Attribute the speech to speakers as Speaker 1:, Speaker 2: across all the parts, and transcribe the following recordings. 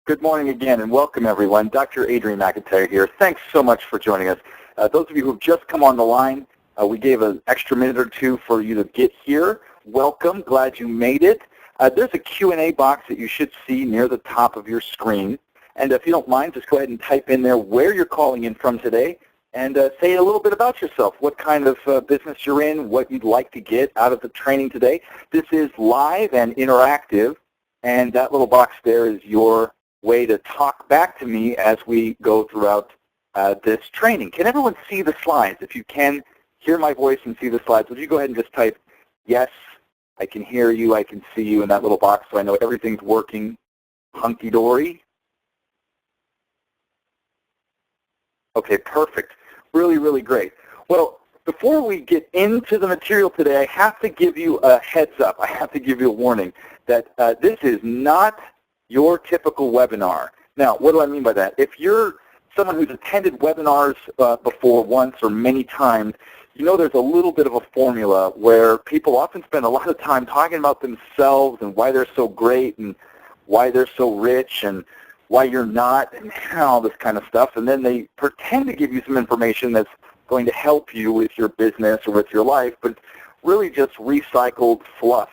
Speaker 1: Good morning again, and welcome everyone. Dr. Adrian McIntyre here. Thanks so much for joining us. Those of you who have just come on the line, we gave an extra minute or two for you to get here. Welcome. Glad you made it. There's a Q&A box that you should see near the top of your screen. And if you don't mind, just go ahead and type in there where you're calling in from today and say a little bit about yourself, what kind of business you're in, what you'd like to get out of the training today. This is live and interactive, and that little box there is your way to talk back to me as we go throughout this training. Can everyone see the slides? If you can hear my voice and see the slides, would you go ahead and just type, yes, I can hear you, I can see you in that little box so I know everything's working hunky-dory? Okay, perfect. Really, really great. Well, before we get into the material today, I have to give you a heads up. I have to give you a warning that this is not your typical webinar. Now, what do I mean by that? If you're someone who's attended webinars before once or many times, you know there's a little bit of a formula where people often spend a lot of time talking about themselves and why they're so great and why they're so rich and why you're not and all this kind of stuff, and then they pretend to give you some information that's going to help you with your business or with your life, but really just recycled fluff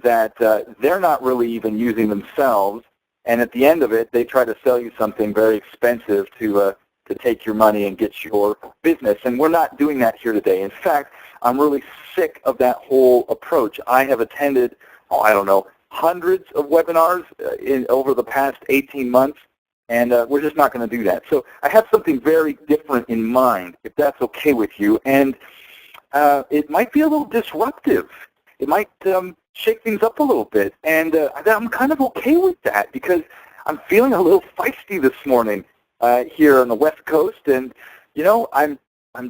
Speaker 1: that they're not really even using themselves. And at the end of it, they try to sell you something very expensive to take your money and get your business. And we're not doing that here today. In fact, I'm really sick of that whole approach. I have attended, I don't know, hundreds of webinars over the past 18 months, and we're just not going to do that. So I have something very different in mind, if that's okay with you. And it might be a little disruptive. It might shake things up a little bit, and I'm kind of okay with that because I'm feeling a little feisty this morning here on the West Coast, and you know, I'm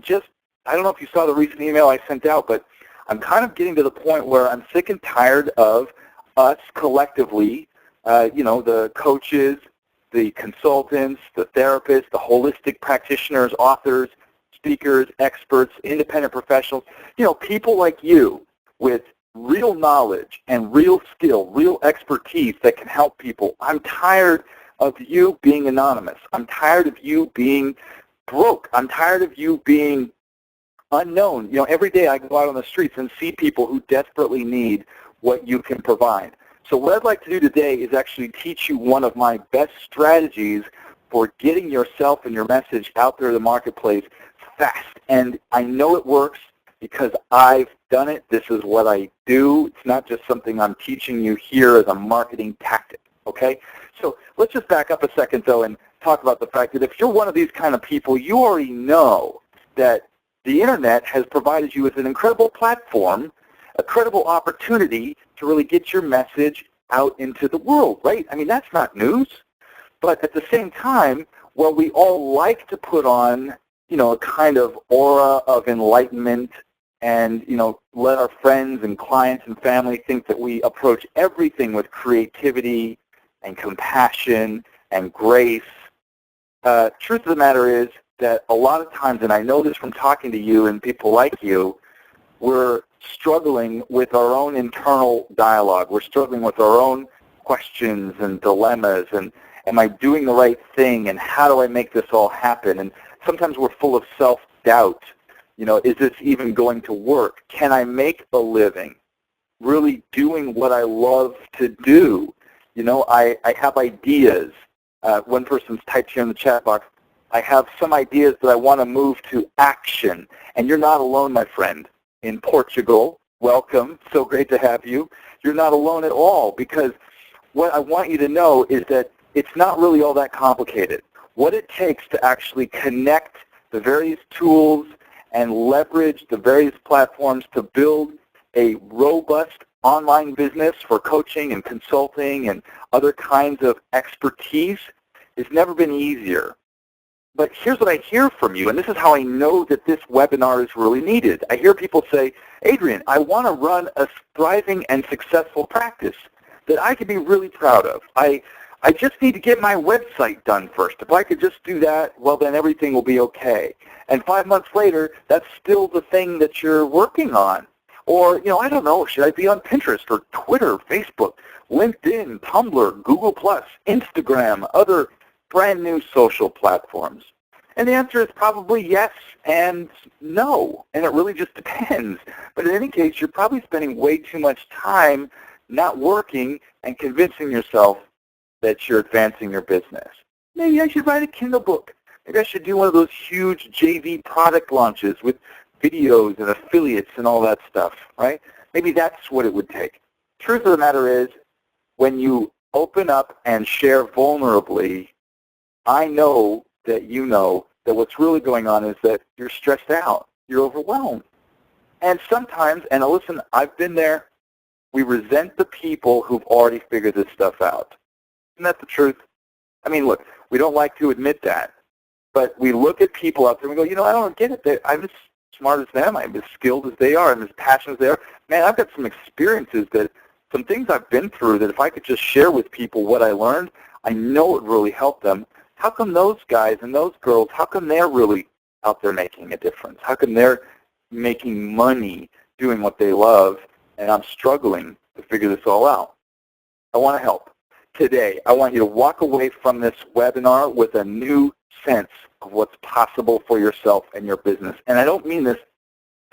Speaker 1: just, I don't know if you saw the recent email I sent out, but I'm kind of getting to the point where I'm sick and tired of us collectively, you know, the coaches, the consultants, the therapists, the holistic practitioners, authors, speakers, experts, independent professionals, you know, people like you with real knowledge and real skill, real expertise that can help people. I'm tired of you being anonymous. I'm tired of you being broke. I'm tired of you being unknown. You know, every day I go out on the streets and see people who desperately need what you can provide. So what I'd like to do today is actually teach you one of my best strategies for getting yourself and your message out there in the marketplace fast. And I know it works because I've done it. This is what I do. It's not just something I'm teaching you here as a marketing tactic, okay? So let's just back up a second, though, and talk about the fact that if you're one of these kind of people, you already know that the Internet has provided you with an incredible platform, a credible opportunity to really get your message out into the world, right? I mean, that's not news. But at the same time, while we all like to put on, you know, a kind of aura of enlightenment and, you know, let our friends and clients and family think that we approach everything with creativity and compassion and grace, truth of the matter is that a lot of times, and I know this from talking to you and people like you, we're struggling with our own internal dialogue. We're struggling with our own questions and dilemmas and am I doing the right thing and how do I make this all happen? And sometimes we're full of self-doubt. You know, is this even going to work? Can I make a living really doing what I love to do? You know, I have ideas. One person's typed here in the chat box, I have some ideas that I want to move to action. And you're not alone, my friend. In Portugal, welcome. So great to have you. You're not alone at all because what I want you to know is that it's not really all that complicated. What it takes to actually connect the various tools and leverage the various platforms to build a robust online business for coaching and consulting and other kinds of expertise has never been easier. But here's what I hear from you, and this is how I know that this webinar is really needed. I hear people say, Adrian, I want to run a thriving and successful practice that I could be really proud of. I just need to get my website done first. If I could just do that, well, then everything will be okay. And 5 months later, that's still the thing that you're working on. Or, you know, I don't know, should I be on Pinterest or Twitter, Facebook? LinkedIn, Tumblr, Google+, Instagram, other brand new social platforms? And the answer is probably yes and no, and it really just depends. But in any case, you're probably spending way too much time not working and convincing yourself that you're advancing your business. Maybe I should write a Kindle book. Maybe I should do one of those huge JV product launches with videos and affiliates and all that stuff, right? Maybe that's what it would take. Truth of the matter is, when you open up and share vulnerably, I know that you know that what's really going on is that you're stressed out, you're overwhelmed. And sometimes, and listen, I've been there, we resent the people who've already figured this stuff out. Isn't that the truth? I mean, look, we don't like to admit that, but we look at people out there and we go, I don't get it. I'm as smart as them. I'm as skilled as they are. I'm as passionate as they are. Man, I've got some experiences some things I've been through that if I could just share with people what I learned, I know it would really help them. How come those guys and those girls, how come they're really out there making a difference? How come they're making money doing what they love and I'm struggling to figure this all out? I want to help. Today, I want you to walk away from this webinar with a new sense of what's possible for yourself and your business. And I don't mean this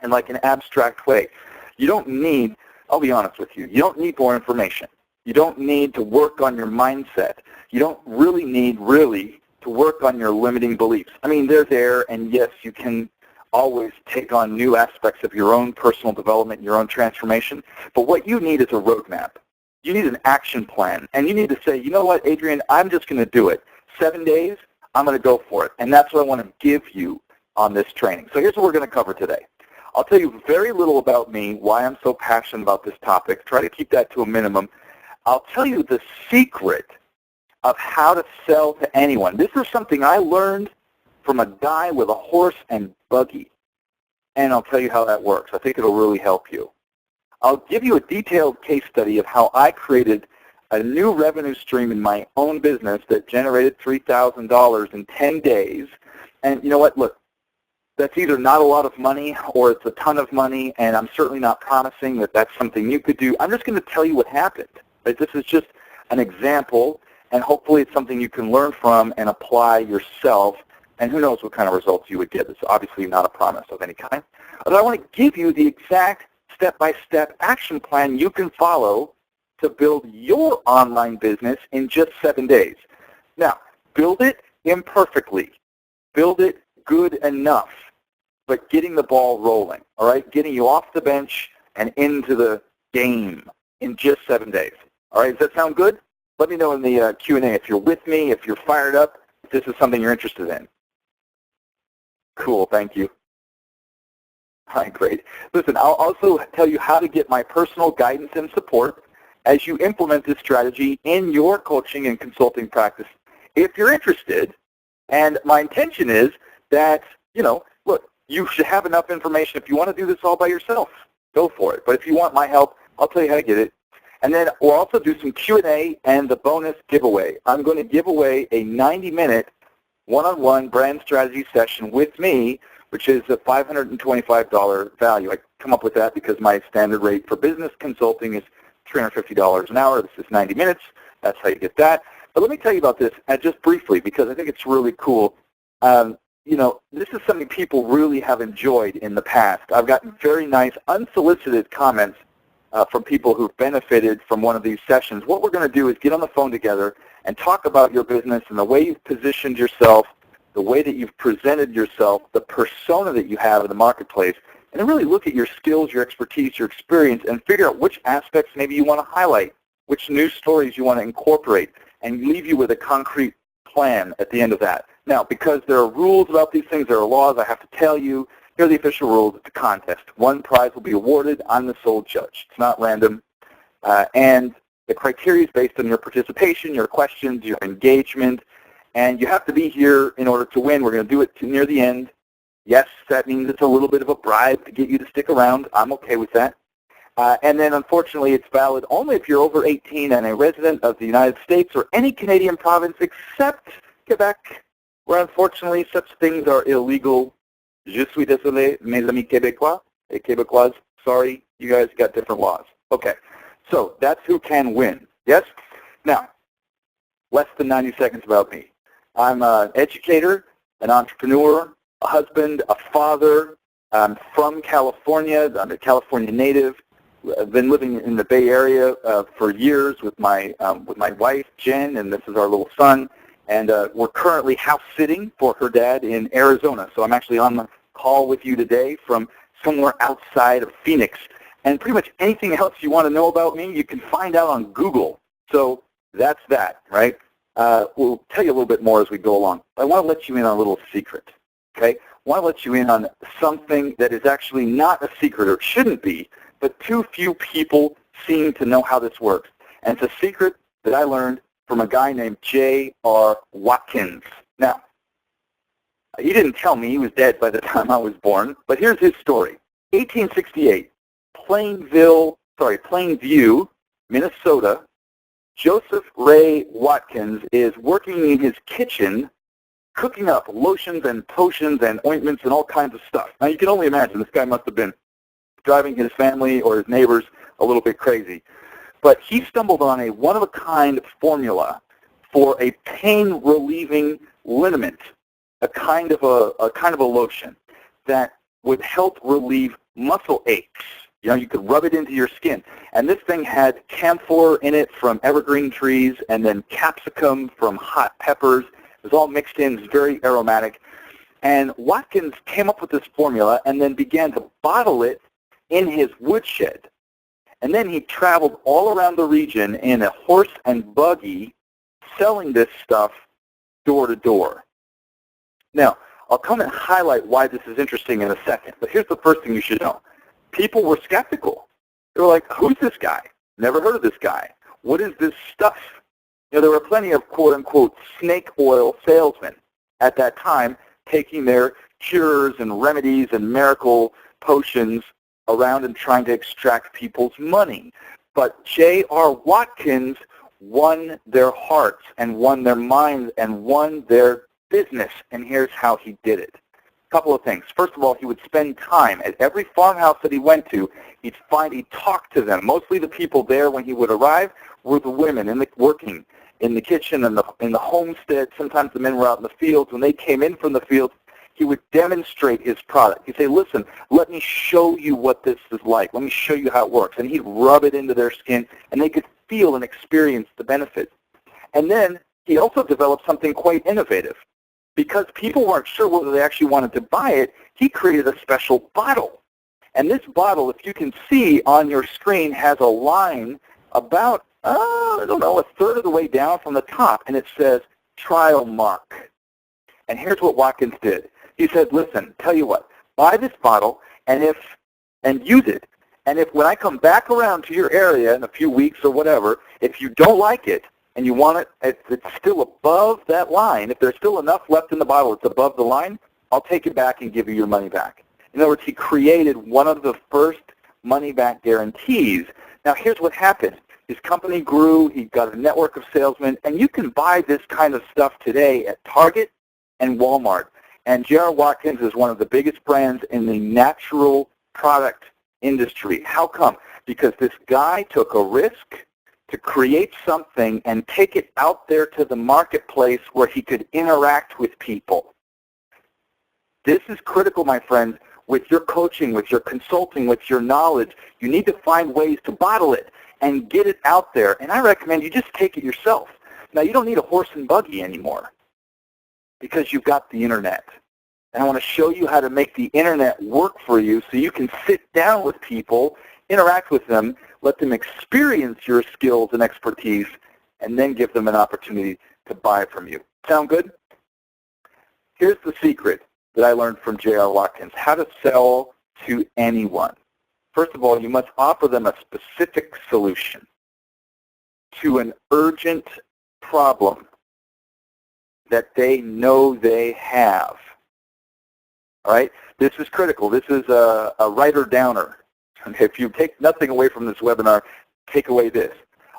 Speaker 1: in like an abstract way. You don't need, I'll be honest with you, you don't need more information. You don't need to work on your mindset. You don't really need to work on your limiting beliefs. I mean, they're there, and yes, you can always take on new aspects of your own personal development, your own transformation. But what you need is a roadmap. You need an action plan, and you need to say, you know what, Adrian, I'm just going to do it. 7 days, I'm going to go for it, and that's what I want to give you on this training. So here's what we're going to cover today. I'll tell you very little about me, why I'm so passionate about this topic. Try to keep that to a minimum. I'll tell you the secret of how to sell to anyone. This is something I learned from a guy with a horse and buggy, and I'll tell you how that works. I think it'll really help you. I'll give you a detailed case study of how I created a new revenue stream in my own business that generated $3,000 in 10 days. And you know what? Look, that's either not a lot of money or it's a ton of money, and I'm certainly not promising that that's something you could do. I'm just going to tell you what happened. Right? This is just an example, and hopefully it's something you can learn from and apply yourself, and who knows what kind of results you would get. It's obviously not a promise of any kind. But I want to give you the exact step-by-step action plan you can follow to build your online business in just 7 days. Now, build it imperfectly. Build it good enough, but getting the ball rolling, all right? Getting you off the bench and into the game in just 7 days. All right, does that sound good? Let me know in the Q&A if you're with me, if you're fired up, if this is something you're interested in. Cool, thank you. All right, great. Listen, I'll also tell you how to get my personal guidance and support as you implement this strategy in your coaching and consulting practice if you're interested. And my intention is that, look, you should have enough information. If you want to do this all by yourself, go for it. But if you want my help, I'll tell you how to get it. And then we'll also do some Q&A and the bonus giveaway. I'm going to give away a 90-minute one-on-one brand strategy session with me, which is a $525 value. I come up with that because my standard rate for business consulting is $350 an hour. This is 90 minutes. That's how you get that. But let me tell you about this just briefly because I think it's really cool. This is something people really have enjoyed in the past. I've gotten very nice, unsolicited comments from people who've benefited from one of these sessions. What we're going to do is get on the phone together and talk about your business and the way you've positioned yourself, the way that you've presented yourself, the persona that you have in the marketplace, and then really look at your skills, your expertise, your experience, and figure out which aspects maybe you want to highlight, which new stories you want to incorporate, and leave you with a concrete plan at the end of that. Now, because there are rules about these things, there are laws, I have to tell you, here are the official rules. It's a contest. One prize will be awarded. I'm the sole judge. It's not random. And the criteria is based on your participation, your questions, your engagement, and you have to be here in order to win. We're going to do it near the end. Yes, that means it's a little bit of a bribe to get you to stick around. I'm okay with that. And then, unfortunately, it's valid only if you're over 18 and a resident of the United States or any Canadian province except Quebec, where, unfortunately, such things are illegal. Je suis désolé, mes amis Québécois et Québécoises. Sorry, you guys got different laws. Okay, so that's who can win. Yes? Now, less than 90 seconds about me. I'm an educator, an entrepreneur, a husband, a father. I'm from California. I'm a California native. I've been living in the Bay Area for years with my wife, Jen, and this is our little son. And we're currently house sitting for her dad in Arizona. So I'm actually on the call with you today from somewhere outside of Phoenix. And pretty much anything else you want to know about me, you can find out on Google. So that's that, right? We'll tell you a little bit more as we go along. I want to let you in on a little secret, okay? I want to let you in on something that is actually not a secret, or shouldn't be, but too few people seem to know how this works. And it's a secret that I learned from a guy named JR Watkins. Now, he didn't tell me. He was dead by the time I was born, but here's his story. 1868, Plainview, Minnesota. Joseph Ray Watkins is working in his kitchen cooking up lotions and potions and ointments and all kinds of stuff. Now, you can only imagine this guy must have been driving his family or his neighbors a little bit crazy. But he stumbled on a one-of-a-kind formula for a pain-relieving liniment, a kind of a lotion that would help relieve muscle aches. You know, you could rub it into your skin. And this thing had camphor in it from evergreen trees and then capsicum from hot peppers. It was all mixed in. It was very aromatic. And Watkins came up with this formula and then began to bottle it in his woodshed. And then he traveled all around the region in a horse and buggy selling this stuff door to door. Now, I'll come and highlight why this is interesting in a second. But here's the first thing you should know. People were skeptical. They were like, who's this guy? Never heard of this guy. What is this stuff? You know, there were plenty of quote-unquote snake oil salesmen at that time taking their cures and remedies and miracle potions around and trying to extract people's money. But J.R. Watkins won their hearts and won their minds and won their business. And here's how he did it. Couple of things. First of all, he would spend time at every farmhouse that he went to. He'd talk to them. Mostly the people there when he would arrive were the women working in the kitchen and in the homestead. Sometimes the men were out in the fields. When they came in from the fields, he would demonstrate his product. He'd say, listen, let me show you what this is like. Let me show you how it works. And he'd rub it into their skin, and they could feel and experience the benefits. And then he also developed something quite innovative. Because people weren't sure whether they actually wanted to buy it, he created a special bottle. And this bottle, if you can see on your screen, has a line about, a third of the way down from the top, and it says, trial mark. And here's what Watkins did. He said, listen, tell you what, buy this bottle and use it. And if when I come back around to your area in a few weeks or whatever, if you don't like it, and you want it, if it's still above that line, if there's still enough left in the bottle it's above the line, I'll take it back and give you your money back. In other words, he created one of the first money-back guarantees. Now, here's what happened. His company grew. He got a network of salesmen, and you can buy this kind of stuff today at Target and Walmart. And JR Watkins is one of the biggest brands in the natural product industry. How come? Because this guy took a risk to create something and take it out there to the marketplace where he could interact with people. This is critical, my friends, with your coaching, with your consulting, with your knowledge. You need to find ways to bottle it and get it out there. And I recommend you just take it yourself. Now, you don't need a horse and buggy anymore because you've got the internet. And I want to show you how to make the internet work for you so you can sit down with people, interact with them, let them experience your skills and expertise, and then give them an opportunity to buy from you. Sound good? Here's the secret that I learned from JR Watkins, how to sell to anyone. First of all, you must offer them a specific solution to an urgent problem that they know they have. All right? This is critical. This is a writer-downer. If you take nothing away from this webinar, take away this.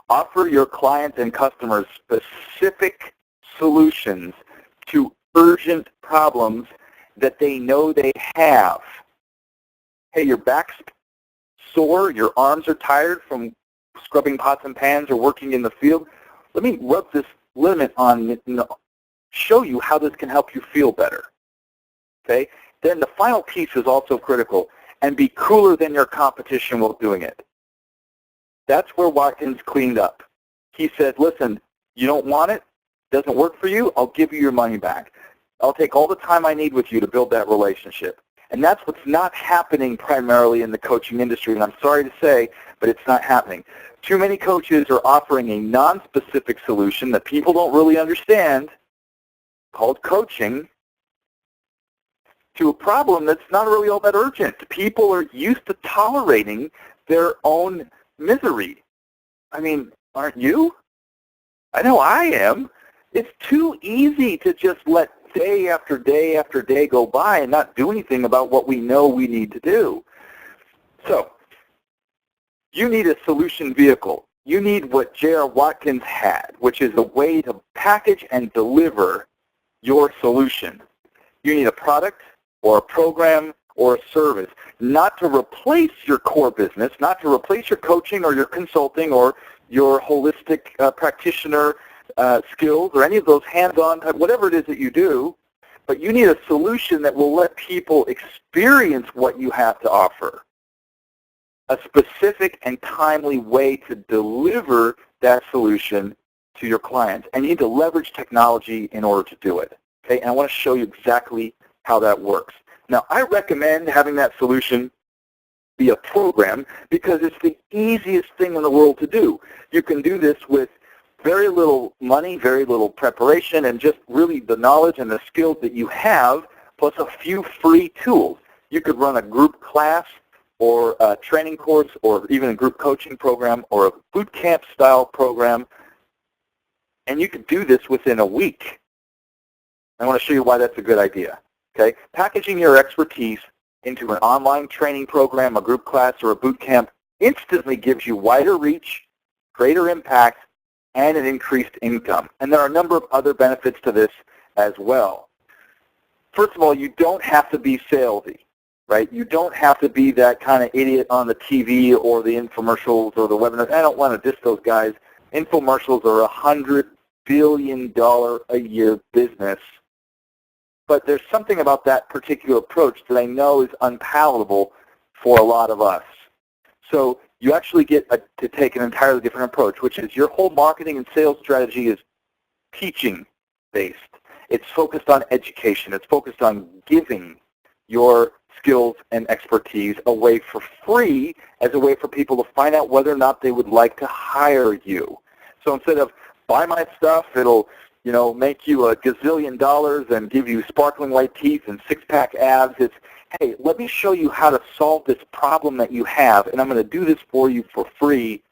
Speaker 1: Offer your clients and customers specific solutions to urgent problems that they know they have. Hey, your back's sore, your arms are tired from scrubbing pots and pans or working in the field, let me rub this limit on, show you how this can help you feel better. Okay? Then the final piece is also critical, and be cooler than your competition while doing it. That's where Watkins cleaned up. He said, listen, you don't want it, doesn't work for you, I'll give you your money back. I'll take all the time I need with you to build that relationship. And that's what's not happening primarily in the coaching industry, and I'm sorry to say, but it's not happening. Too many coaches are offering a non-specific solution that people don't really understand, called coaching, to a problem that's not really all that urgent. People are used to tolerating their own misery. I mean, aren't you? I know I am. It's too easy to just let day after day after day go by and not do anything about what we know we need to do. So, you need a solution vehicle. You need what JR Watkins had, which is a way to package and deliver your solution. You need a product or a program or a service, not to replace your core business, not to replace your coaching or your consulting or your holistic practitioner skills or any of those hands-on, whatever it is that you do, but you need a solution that will let people experience what you have to offer. A specific and timely way to deliver that solution to your clients. And you need to leverage technology in order to do it. Okay? And I want to show you exactly how that works. Now, I recommend having that solution be a program because it's the easiest thing in the world to do. You can do this with very little money, very little preparation, and just really the knowledge and the skills that you have, plus a few free tools. You could run a group class or a training course or even a group coaching program or a boot camp style program, and you could do this within a week. I want to show you why that's a good idea. Okay? Packaging your expertise into an online training program, a group class, or a boot camp instantly gives you wider reach, greater impact, and an increased income. And there are a number of other benefits to this as well. First of all, you don't have to be salesy, right? You don't have to be that kind of idiot on the TV or the infomercials or the webinars. I don't want to diss those guys. Infomercials are $100 billion a year business. But there's something about that particular approach that I know is unpalatable for a lot of us. So you actually get to take an entirely different approach, which is your whole marketing and sales strategy is teaching-based. It's focused on education. It's focused on giving your skills and expertise away for free as a way for people to find out whether or not they would like to hire you. So instead of buy my stuff, it'll make you $1 gazillion and give you sparkling white teeth and six-pack abs. It's, hey, let me show you how to solve this problem that you have, and I'm going to do this for you for free.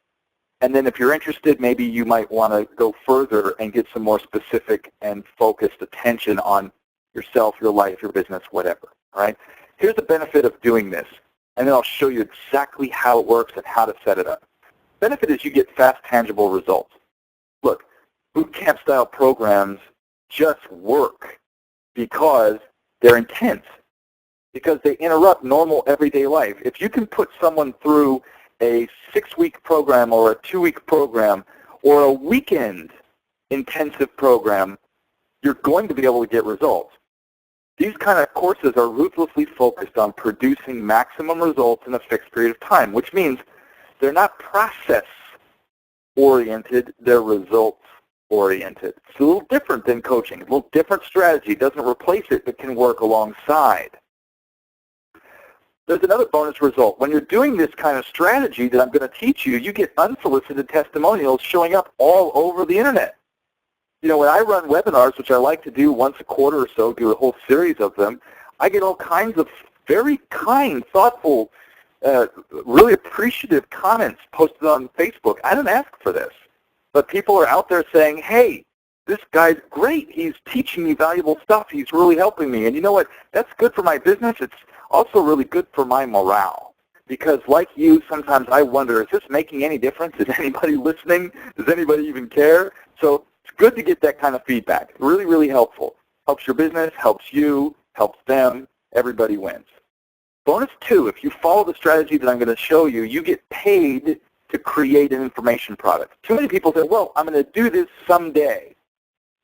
Speaker 1: And then if you're interested, maybe you might want to go further and get some more specific and focused attention on yourself, your life, your business, whatever. All right? Here's the benefit of doing this, and then I'll show you exactly how it works and how to set it up. Benefit is you get fast, tangible results. Look, boot camp style programs just work because they're intense, because they interrupt normal everyday life. If you can put someone through a 6-week program or a 2-week program or a weekend intensive program, you're going to be able to get results. These kind of courses are ruthlessly focused on producing maximum results in a fixed period of time, which means they're not process-oriented, they're results-oriented. It's a little different than coaching. A little different strategy. It doesn't replace it, but can work alongside. There's another bonus result. When you're doing this kind of strategy that I'm going to teach you, you get unsolicited testimonials showing up all over the internet. When I run webinars, which I like to do once a quarter or so, do a whole series of them, I get all kinds of very kind, thoughtful, really appreciative comments posted on Facebook. I didn't ask for this. But people are out there saying, hey, this guy's great. He's teaching me valuable stuff. He's really helping me. And you know what? That's good for my business. It's also really good for my morale. Because like you, sometimes I wonder, is this making any difference? Is anybody listening? Does anybody even care? So it's good to get that kind of feedback. Really, really helpful. Helps your business, helps you, helps them. Everybody wins. Bonus 2, if you follow the strategy that I'm going to show you, you get paid to create an information product. Too many people say, well, I'm going to do this someday.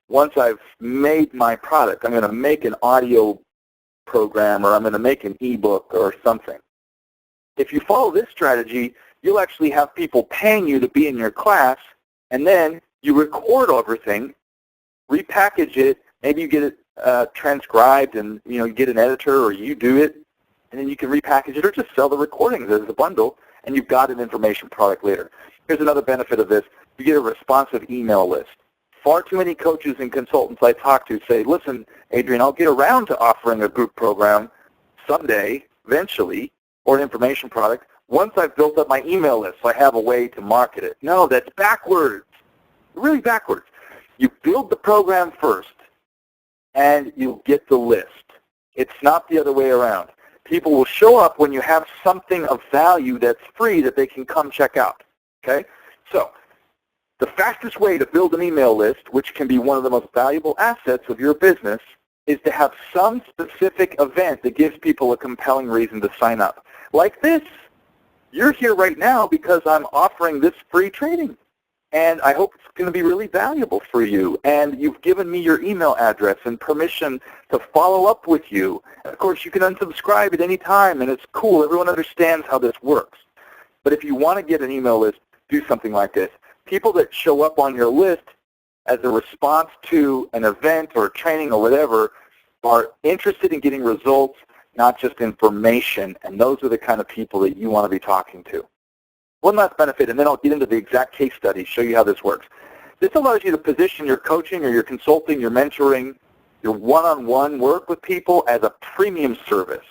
Speaker 1: Once I've made my product, I'm going to make an audio program, or I'm going to make an ebook or something. If you follow this strategy, you'll actually have people paying you to be in your class, and then you record everything, repackage it, maybe you get it transcribed, and you get an editor, or you do it, and then you can repackage it or just sell the recordings as a bundle, and you've got an information product later. Here's another benefit of this. You get a responsive email list. Far too many coaches and consultants I talk to say, listen, Adrian, I'll get around to offering a group program someday, eventually, or an information product, once I've built up my email list so I have a way to market it. No, that's backwards, really backwards. You build the program first, and you'll get the list. It's not the other way around. People will show up when you have something of value that's free that they can come check out, okay? So the fastest way to build an email list, which can be one of the most valuable assets of your business, is to have some specific event that gives people a compelling reason to sign up. Like this. You're here right now because I'm offering this free training, and I hope it's going to be really valuable for you, and you've given me your email address and permission to follow up with you. And of course, you can unsubscribe at any time, and it's cool. Everyone understands how this works. But if you want to get an email list, do something like this. People that show up on your list as a response to an event or training or whatever are interested in getting results, not just information, and those are the kind of people that you want to be talking to. One last benefit, and then I'll get into the exact case study, show you how this works. This allows you to position your coaching or your consulting, your mentoring, your one-on-one work with people as a premium service,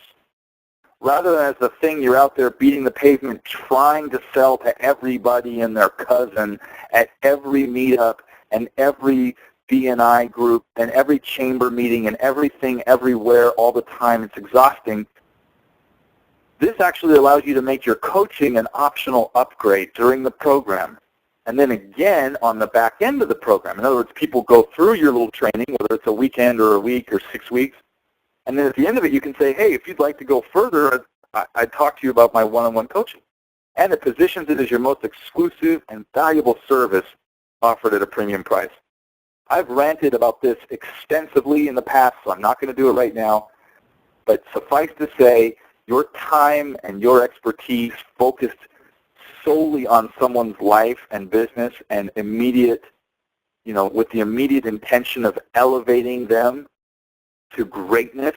Speaker 1: rather than as the thing you're out there beating the pavement trying to sell to everybody and their cousin at every meetup and every BNI group and every chamber meeting and everything everywhere all the time. It's exhausting. This actually allows you to make your coaching an optional upgrade during the program. And then again on the back end of the program. In other words, people go through your little training, whether it's a weekend or a week or 6 weeks, and then at the end of it you can say, hey, if you'd like to go further, I'd talk to you about my one-on-one coaching. And it positions it as your most exclusive and valuable service offered at a premium price. I've ranted about this extensively in the past, so I'm not going to do it right now. But suffice to say, your time and your expertise focused solely on someone's life and business and immediate, with the immediate intention of elevating them to greatness,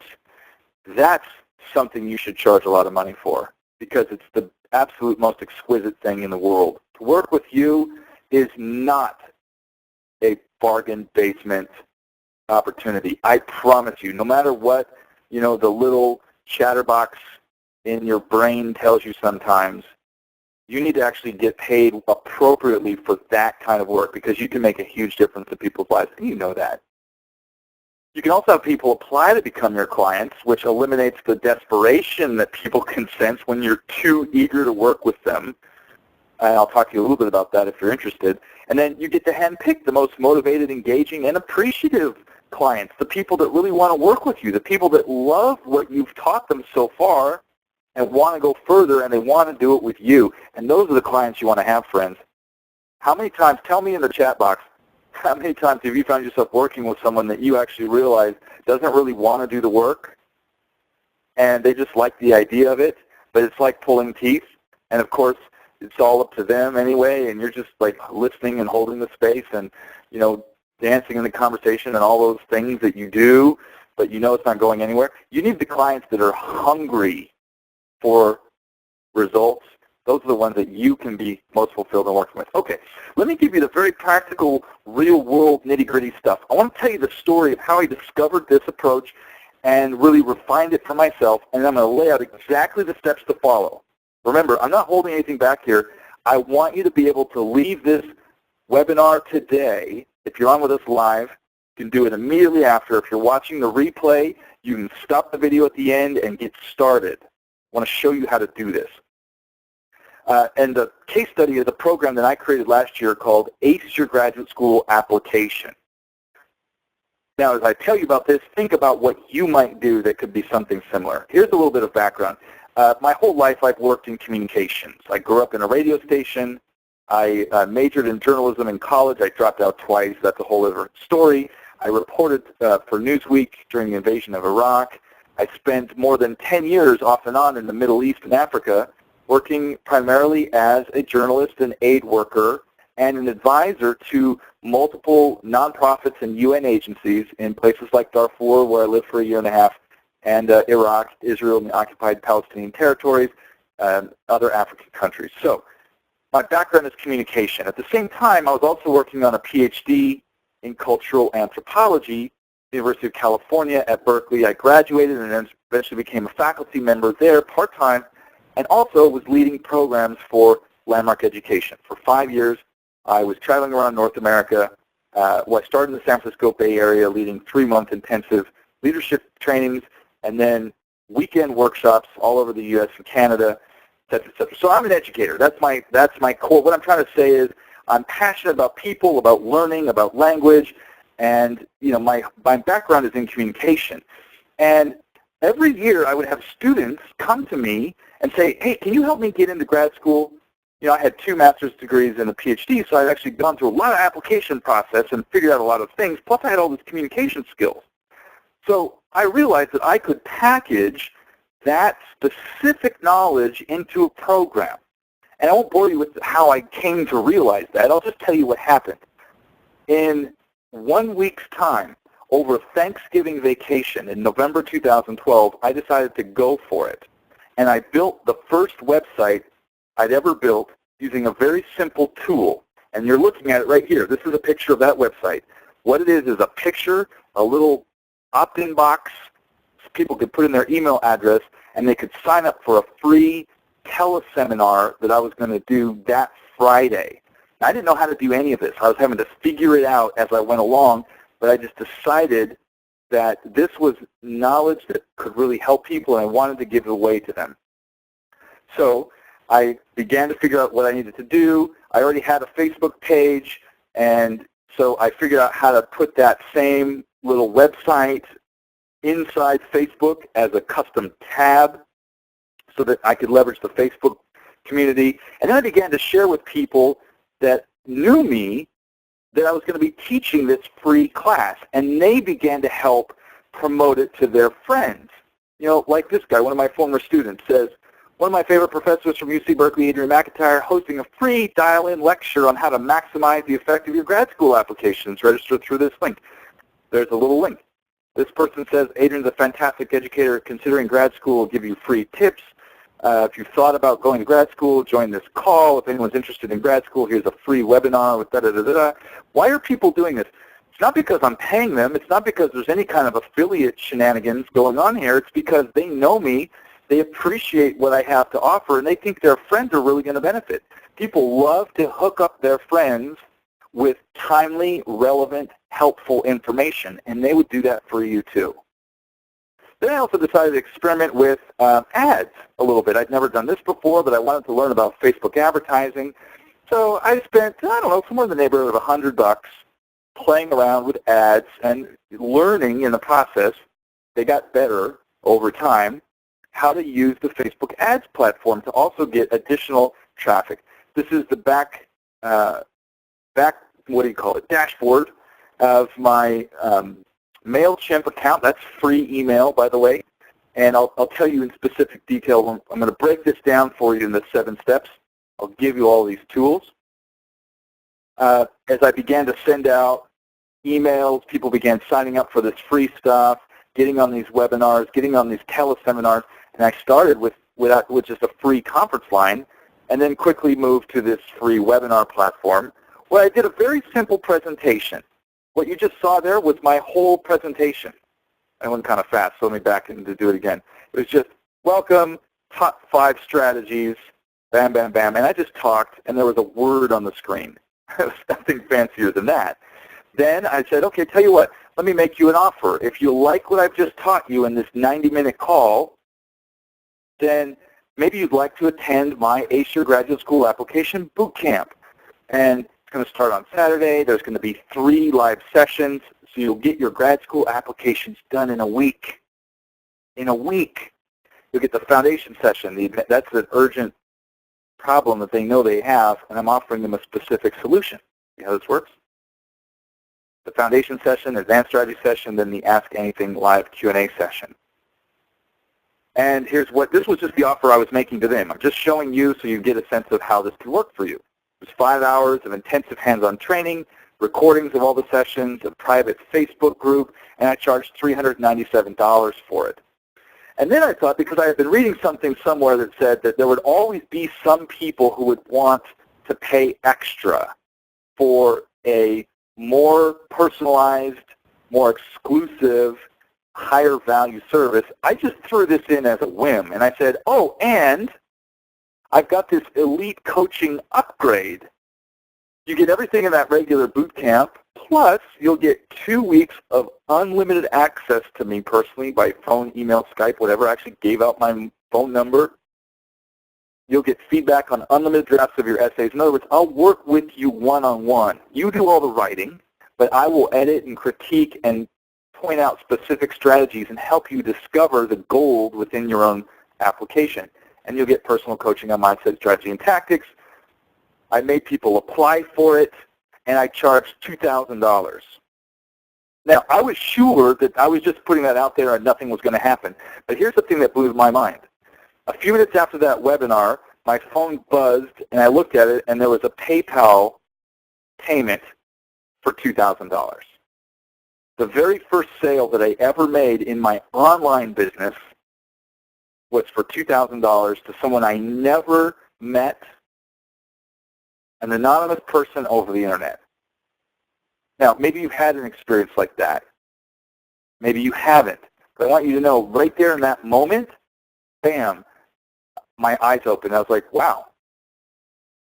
Speaker 1: that's something you should charge a lot of money for, because it's the absolute most exquisite thing in the world. To work with you is not a bargain basement opportunity. I promise you, no matter what, the little chatterbox in your brain tells you sometimes, you need to actually get paid appropriately for that kind of work, because you can make a huge difference in people's lives, and you know that. You can also have people apply to become your clients, which eliminates the desperation that people can sense when you're too eager to work with them. And I'll talk to you a little bit about that if you're interested. And then you get to handpick the most motivated, engaging, and appreciative clients, the people that really want to work with you, the people that love what you've taught them so far and want to go further, and they want to do it with you. And those are the clients you want to have, friends. How many times, tell me in the chat box, how many times have you found yourself working with someone that you actually realize doesn't really want to do the work, and they just like the idea of it, but it's like pulling teeth, and of course it's all up to them anyway, and you're just like listening and holding the space and, dancing in the conversation and all those things that you do, but it's not going anywhere. You need the clients that are hungry for results. Those are the ones that you can be most fulfilled in working with. Okay, let me give you the very practical, real-world, nitty-gritty stuff. I want to tell you the story of how I discovered this approach and really refined it for myself, and I'm going to lay out exactly the steps to follow. Remember, I'm not holding anything back here. I want you to be able to leave this webinar today. If you're on with us live, you can do it immediately after. If you're watching the replay, you can stop the video at the end and get started. I want to show you how to do this. And the case study is a program that I created last year called Ace Your Graduate School Application. Now, as I tell you about this, think about what you might do that could be something similar. Here's a little bit of background. My whole life I've worked in communications. I grew up in a radio station. I majored in journalism in college. I dropped out twice. That's a whole other story. I reported for Newsweek during the invasion of Iraq. I spent more than 10 years off and on in the Middle East and Africa, working primarily as a journalist and aid worker and an advisor to multiple nonprofits and UN agencies in places like Darfur, where I lived for a year and a half, and Iraq, Israel, and the occupied Palestinian territories, and other African countries. So my background is communication. At the same time, I was also working on a PhD in cultural anthropology, University of California at Berkeley. I graduated and then eventually became a faculty member there part-time, and also was leading programs for Landmark Education. For 5 years, I was traveling around North America. I started in the San Francisco Bay Area, leading 3-month intensive leadership trainings, and then weekend workshops all over the U.S. and Canada, et cetera, et cetera. So I'm an educator. That's my core. What I'm trying to say is I'm passionate about people, about learning, about language, and my background is in communication. And every year I would have students come to me and say, hey, can you help me get into grad school? I had 2 master's degrees and a PhD, so I'd actually gone through a lot of application process and figured out a lot of things, plus I had all these communication skills. So I realized that I could package that specific knowledge into a program. And I won't bore you with how I came to realize that. I'll just tell you what happened. In 1 week's time, over Thanksgiving vacation in November 2012, I decided to go for it. And I built the first website I'd ever built using a very simple tool. And you're looking at it right here. This is a picture of that website. What it is a picture, a little opt-in box. So people could put in their email address, and they could sign up for a free teleseminar that I was going to do that Friday. Now, I didn't know how to do any of this. I was having to figure it out as I went along, but I just decided that this was knowledge that could really help people, and I wanted to give it away to them. So I began to figure out what I needed to do. I already had a Facebook page, and so I figured out how to put that same little website inside Facebook as a custom tab so that I could leverage the Facebook community. And then I began to share with people that knew me that I was going to be teaching this free class, and they began to help promote it to their friends. Like this guy, one of my former students, says, one of my favorite professors from UC Berkeley, Adrian McIntyre, hosting a free dial-in lecture on how to maximize the effect of your grad school applications. Register through this link. There's a little link. This person says, Adrian's a fantastic educator. Considering grad school will give you free tips. If you've thought about going to grad school, join this call. If anyone's interested in grad school, here's a free webinar with da-da-da-da-da. Why are people doing this? It's not because I'm paying them. It's not because there's any kind of affiliate shenanigans going on here. It's because they know me. They appreciate what I have to offer, and they think their friends are really going to benefit. People love to hook up their friends with timely, relevant, helpful information, and they would do that for you too. Then I also decided to experiment with ads a little bit. I'd never done this before, but I wanted to learn about Facebook advertising. So I spent, somewhere in the neighborhood of $100 playing around with ads and learning in the process. They got better over time how to use the Facebook ads platform to also get additional traffic. This is the dashboard of my MailChimp account. That's free email, by the way. And I'll tell you in specific detail. I'm going to break this down for you in the 7 steps. I'll give you all these tools. As I began to send out emails, people began signing up for this free stuff, getting on these webinars, getting on these teleseminars. And I started with just a free conference line, and then quickly moved to this free webinar platform where I did a very simple presentation. What you just saw there was my whole presentation. I went kind of fast, so let me back in to do it again. It was just, welcome, top 5 strategies, bam, bam, bam. And I just talked, and there was a word on the screen. It was nothing fancier than that. Then I said, okay, tell you what, let me make you an offer. If you like what I've just taught you in this 90-minute call, then maybe you'd like to attend my ACER Graduate School Application Bootcamp. And it's going to start on Saturday. There's going to be 3 live sessions, so you'll get your grad school applications done in a week. In a week, you'll get the foundation session. That's an urgent problem that they know they have, and I'm offering them a specific solution. See how this works? The foundation session, advanced strategy session, then the Ask Anything live Q&A session. And here's what, this was just the offer I was making to them. I'm just showing you so you get a sense of how this can work for you. It was 5 hours of intensive hands-on training, recordings of all the sessions, a private Facebook group, and I charged $397 for it. And then I thought, because I had been reading something somewhere that said that there would always be some people who would want to pay extra for a more personalized, more exclusive, higher value service, I just threw this in as a whim. And I said, oh, and I've got this elite coaching upgrade. You get everything in that regular boot camp, plus you'll get 2 weeks of unlimited access to me personally by phone, email, Skype, whatever. I actually gave out my phone number. You'll get feedback on unlimited drafts of your essays. In other words, I'll work with you one-on-one. You do all the writing, but I will edit and critique and point out specific strategies and help you discover the gold within your own application. And you'll get personal coaching on mindset, strategy, and tactics. I made people apply for it, and I charged $2,000. Now, I was sure that I was just putting that out there and nothing was going to happen. But here's the thing that blew my mind. A few minutes after that webinar, my phone buzzed, and I looked at it, and there was a PayPal payment for $2,000. The very first sale that I ever made in my online business was for $2,000 to someone I never met, an anonymous person over the internet. Now, maybe you've had an experience like that. Maybe you haven't. But I want you to know right there in that moment, bam, my eyes opened. I was like, wow,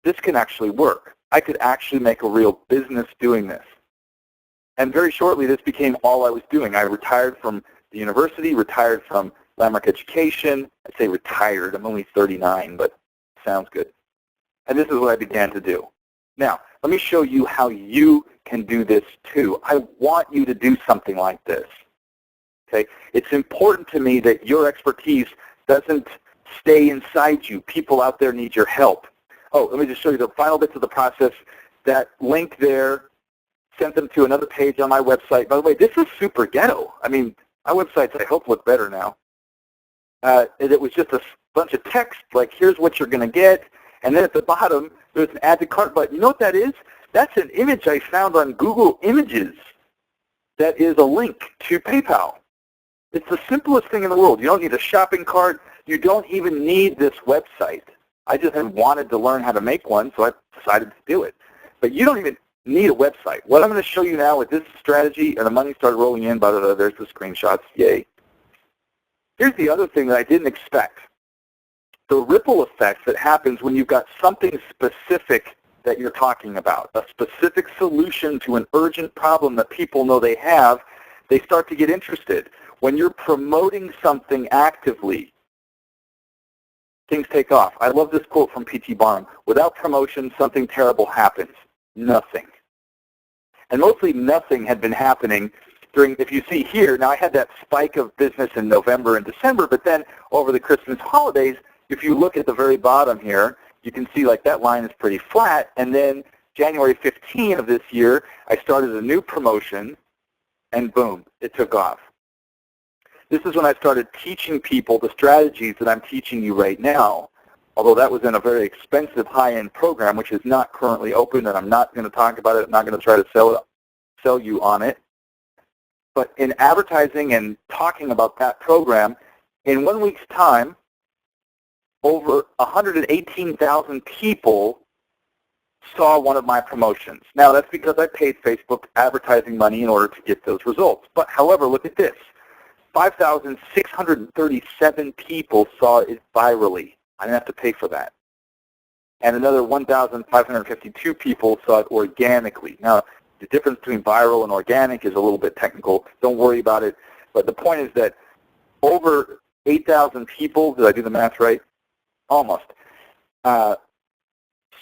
Speaker 1: this can actually work. I could actually make a real business doing this. And very shortly, this became all I was doing. I retired from the university, retired from Landmark Education. I say retired. I'm only 39, but sounds good. And this is what I began to do. Now, let me show you how you can do this too. I want you to do something like this. Okay? It's important to me that your expertise doesn't stay inside you. People out there need your help. Oh, let me just show you the final bits of the process. That link there, sent them to another page on my website. By the way, this is super ghetto. I mean, my websites, I hope, look better now. It was just a bunch of text, like, here's what you're going to get. And then at the bottom, there's an add to cart button. You know what that is? That's an image I found on Google Images that is a link to PayPal. It's the simplest thing in the world. You don't need a shopping cart. You don't even need this website. I just had wanted to learn how to make one, so I decided to do it. But you don't even need a website. What I'm going to show you now with this strategy, and the money started rolling in, there's the screenshots, yay. Here's the other thing that I didn't expect. The ripple effect that happens when you've got something specific that you're talking about, a specific solution to an urgent problem that people know they have, they start to get interested. When you're promoting something actively, things take off. I love this quote from P.T. Barnum. Without promotion, something terrible happens. Nothing. And mostly nothing had been happening during, if you see here, now I had that spike of business in November and December, but then over the Christmas holidays, if you look at the very bottom here, you can see like that line is pretty flat, and then January 15 of this year, I started a new promotion, and boom, it took off. This is when I started teaching people the strategies that I'm teaching you right now, although that was in a very expensive high-end program, which is not currently open, and I'm not going to talk about it. I'm not going to try to sell you on it. But in advertising and talking about that program, in 1 week's time, over 118,000 people saw one of my promotions. Now, that's because I paid Facebook advertising money in order to get those results. But, however, look at this. 5,637 people saw it virally. I didn't have to pay for that. And another 1,552 people saw it organically. Now, the difference between viral and organic is a little bit technical. Don't worry about it. But the point is that over 8,000 people, did I do the math right? Almost,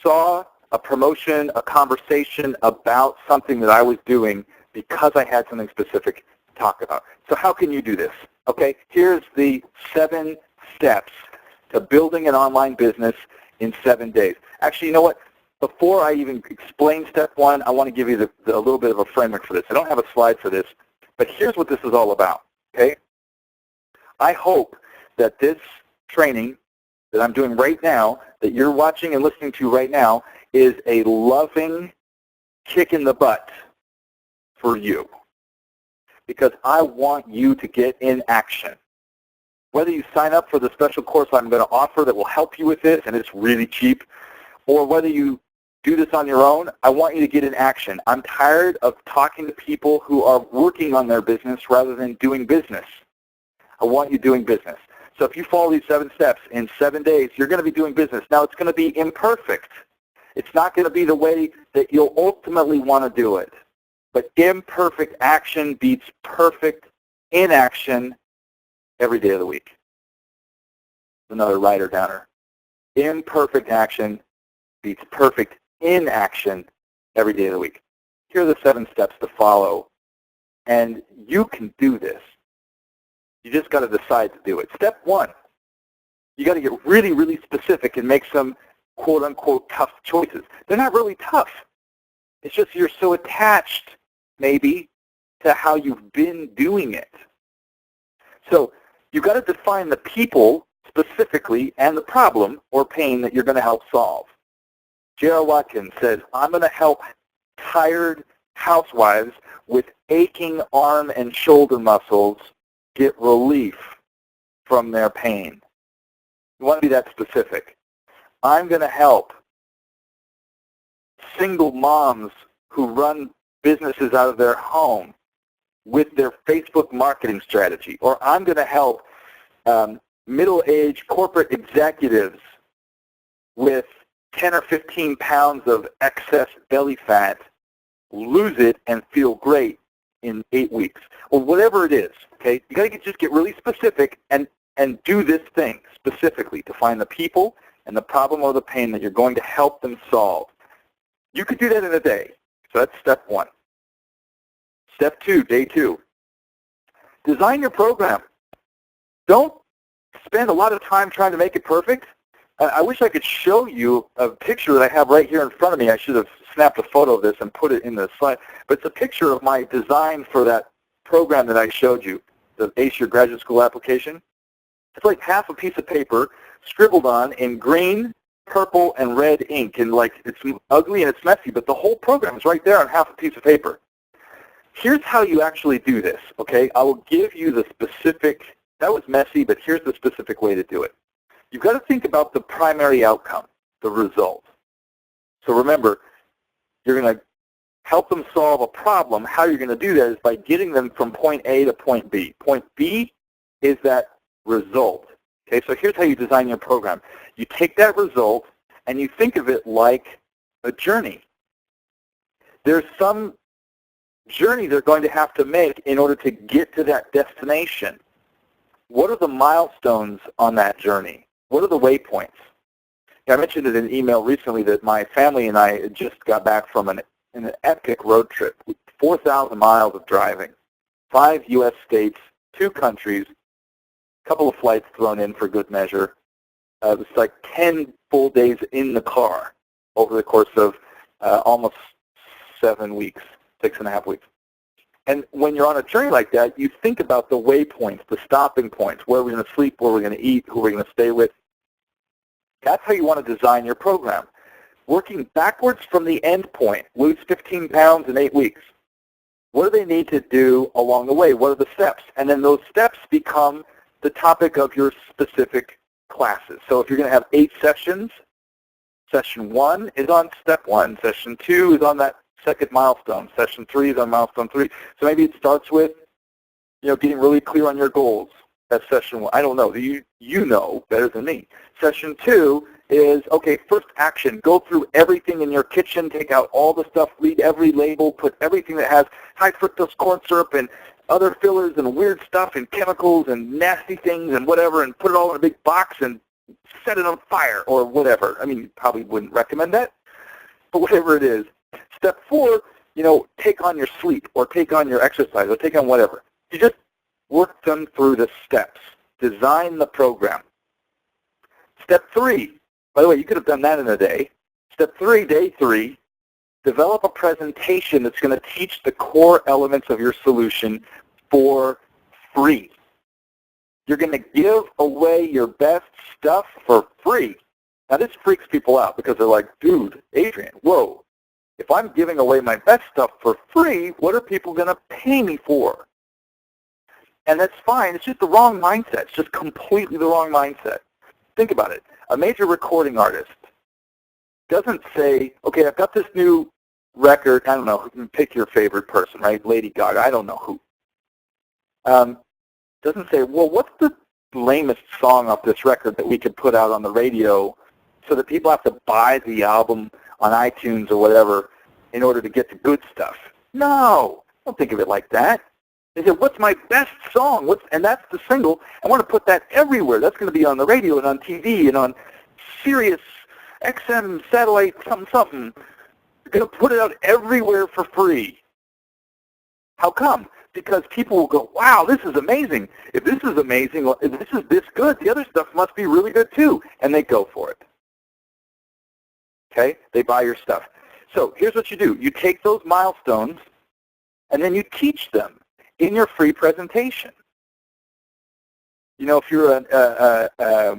Speaker 1: saw a promotion, a conversation about something that I was doing because I had something specific to talk about. So how can you do this? Okay, here's the 7 steps to building an online business in 7 days. Actually, you know what? Before I even explain step one, I want to give you a little bit of a framework for this. I don't have a slide for this, but here's what this is all about, okay? I hope that this training that I'm doing right now, that you're watching and listening to right now, is a loving kick in the butt for you. Because I want you to get in action. Whether you sign up for the special course I'm going to offer that will help you with this, and it's really cheap, or whether you do this on your own, I want you to get in action. I'm tired of talking to people who are working on their business rather than doing business. I want you doing business. So if you follow these 7 steps in 7 days, you're going to be doing business. Now, it's going to be imperfect. It's not going to be the way that you'll ultimately want to do it. But imperfect action beats perfect inaction every day of the week. Another writer downer. Imperfect action beats perfect inaction every day of the week. Here are the 7 steps to follow. And you can do this. You just got to decide to do it. Step 1, you got to get really, really specific and make some quote-unquote tough choices. They're not really tough. It's just you're so attached, maybe, to how you've been doing it. So you've got to define the people specifically and the problem or pain that you're going to help solve. JR Watkins says, I'm going to help tired housewives with aching arm and shoulder muscles get relief from their pain. You want to be that specific. I'm going to help single moms who run businesses out of their home with their Facebook marketing strategy. Or I'm going to help middle-aged corporate executives with 10 or 15 pounds of excess belly fat lose it and feel great in 8 weeks. Or whatever it is, okay? You got to just get really specific and do this thing specifically to find the people and the problem or the pain that you're going to help them solve. You could do that in a day. So that's step 1. Step 2, day 2. Design your program. Don't spend a lot of time trying to make it perfect. I wish I could show you a picture that I have right here in front of me. I should have snapped a photo of this and put it in the slide. But it's a picture of my design for that program that I showed you, the ACE Your Graduate School application. It's like half a piece of paper scribbled on in green, purple, and red ink. And like it's ugly and it's messy, but the whole program is right there on half a piece of paper. Here's how you actually do this, okay? I will give you the specific, that was messy, but here's the specific way to do it. You've got to think about the primary outcome, the result. So remember, you're going to help them solve a problem. How you're going to do that is by getting them from point A to point B. Point B is that result. Okay, so here's how you design your program. You take that result and you think of it like a journey. There's some journey they're going to have to make in order to get to that destination. What are the milestones on that journey? What are the waypoints? I mentioned in an email recently that my family and I just got back from an epic road trip, 4,000 miles of driving, 5 U.S. states, 2 countries, a couple of flights thrown in for good measure. It was like 10 full days in the car over the course of almost 7 weeks, 6.5 weeks. And when you're on a journey like that, you think about the waypoints, the stopping points, where we're going to sleep, where we're going to eat, who we're going to stay with. That's how you want to design your program. Working backwards from the end point, lose 15 pounds in 8 weeks. What do they need to do along the way? What are the steps? And then those steps become the topic of your specific classes. So if you're going to have 8 sessions, session 1 is on step 1. Session 2 is on that second milestone. Session 3 is on milestone 3. So maybe it starts with, getting really clear on your goals. That's session 1. I don't know. You know better than me. Session 2 is, okay, first action. Go through everything in your kitchen. Take out all the stuff. Read every label. Put everything that has high fructose corn syrup and other fillers and weird stuff and chemicals and nasty things and whatever, and put it all in a big box and set it on fire or whatever. I mean, you probably wouldn't recommend that, but whatever it is. Step 4, take on your sleep or take on your exercise or take on whatever. You just work them through the steps. Design the program. Step 3, By the way, you could have done that in a day. Step 3, day 3, develop a presentation that's going to teach the core elements of your solution for free. You're going to give away your best stuff for free. Now, this freaks people out because they're like, dude, Adrian, whoa. If I'm giving away my best stuff for free, what are people going to pay me for? And that's fine. It's just the wrong mindset. It's just completely the wrong mindset. Think about it. A major recording artist doesn't say, okay, I've got this new record. I don't know. Pick your favorite person, right? Lady Gaga. I don't know who. Doesn't say, well, what's the lamest song off this record that we could put out on the radio so that people have to buy the album on iTunes or whatever in order to get the good stuff? No. Don't think of it like that. They said, what's my best song? And that's the single. I want to put that everywhere. That's going to be on the radio and on TV and on Sirius XM satellite something. They're going to put it out everywhere for free. How come? Because people will go, wow, this is amazing. If this is amazing, if this is this good, the other stuff must be really good too. And they go for it. Okay? They buy your stuff. So here's what you do. You take those milestones and then you teach them in your free presentation. You know, if you're a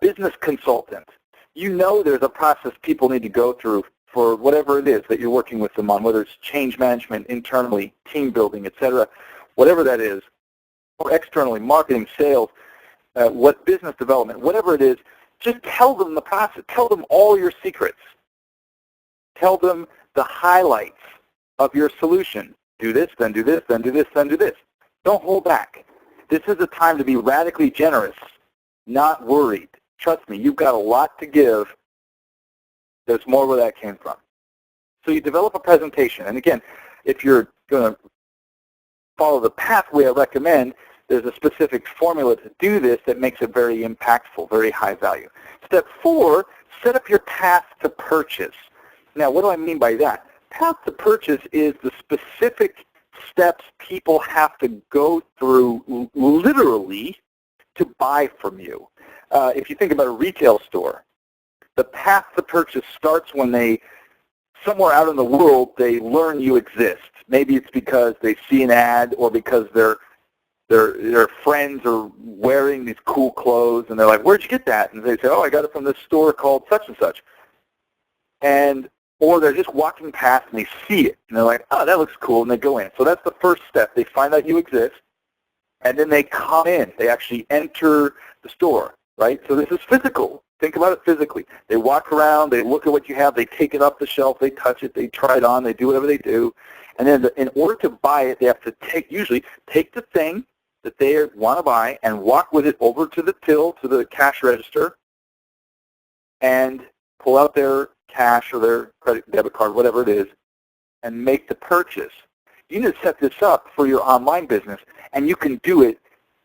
Speaker 1: business consultant, you know there's a process people need to go through for whatever it is that you're working with them on, whether it's change management internally, team building, etc., whatever that is, or externally, marketing, sales, what business development, whatever it is, just tell them the process. Tell them all your secrets. Tell them the highlights of your solution. Do this, then do this, then do this, then do this. Don't hold back. This is a time to be radically generous, not worried. Trust me, you've got a lot to give. There's more where that came from. So you develop a presentation. And again, if you're going to follow the pathway I recommend, there's a specific formula to do this that makes it very impactful, very high value. Step 4, set up your path to purchase. Now, what do I mean by that? Path to purchase is the specific steps people have to go through literally to buy from you. If you think about a retail store, the path to purchase starts when somewhere out in the world, they learn you exist. Maybe it's because they see an ad or because their friends are wearing these cool clothes, and they're like, where'd you get that? And they say, oh, I got it from this store called such and such. Or they're just walking past and they see it, and they're like, oh, that looks cool, and they go in. So that's the first step. They find out you exist, and then they come in. They actually enter the store, right? So this is physical. Think about it physically. They walk around, they look at what you have, they take it off the shelf, they touch it, they try it on, they do whatever they do. And then in order to buy it, they have to usually take the thing that they want to buy and walk with it over to the till, to the cash register, and pull out their cash or their credit, debit card, whatever it is, and make the purchase. You need to set this up for your online business, and you can do it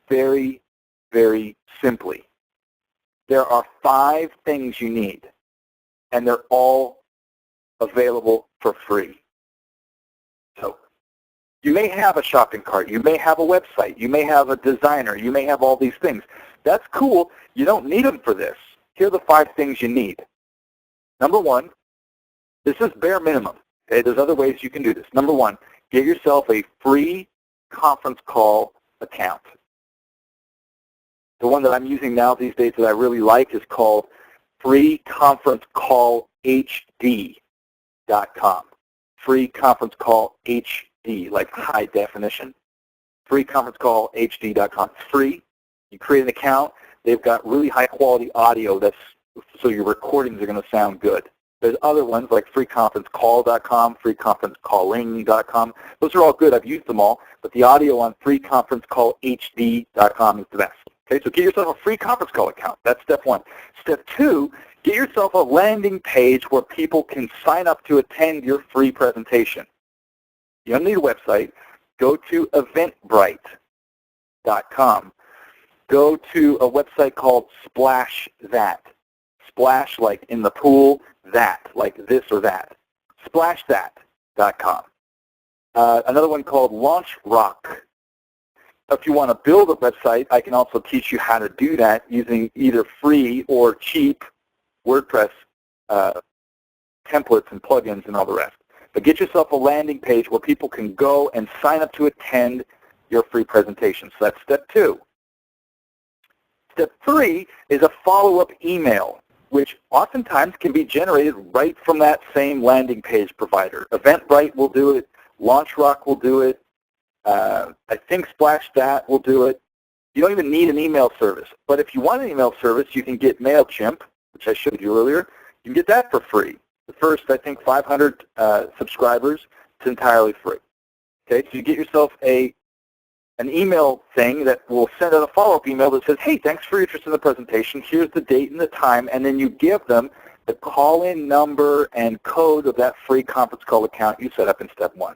Speaker 1: very, very simply. There are 5 things you need, and they're all available for free. So you may have a shopping cart, you may have a website, you may have a designer, you may have all these things. That's cool. You don't need them for this. Here are the 5 things you need. Number 1, this is bare minimum. Okay? There's other ways you can do this. Number 1, get yourself a free conference call account. The one that I'm using now these days that I really like is called freeconferencecallhd.com. Free conference call HD, like high definition. Freeconferencecallhd.com. It's free. You create an account. They've got really high quality audio so your recordings are going to sound good. There's other ones like freeconferencecall.com, freeconferencecalling.com. Those are all good. I've used them all. But the audio on freeconferencecallhd.com is the best. Okay, so get yourself a free conference call account. That's step 1. Step 2, get yourself a landing page where people can sign up to attend your free presentation. You don't need a website. Go to eventbrite.com. Go to a website called Splash That. Splash like in the pool, that, like this or that. Splashthat.com. Another one called LaunchRock. If you want to build a website, I can also teach you how to do that using either free or cheap WordPress templates and plugins and all the rest. But get yourself a landing page where people can go and sign up to attend your free presentation. So that's step 2. Step 3 is a follow-up email, which oftentimes can be generated right from that same landing page provider. Eventbrite will do it. LaunchRock will do it. I think Splashdot will do it. You don't even need an email service. But if you want an email service, you can get MailChimp, which I showed you earlier. You can get that for free. The first, I think, 500 subscribers, it's entirely free. Okay, so you get yourself an email thing that will send out a follow-up email that says, hey, thanks for your interest in the presentation. Here's the date and the time, and then you give them the call-in number and code of that free conference call account you set up in step 1.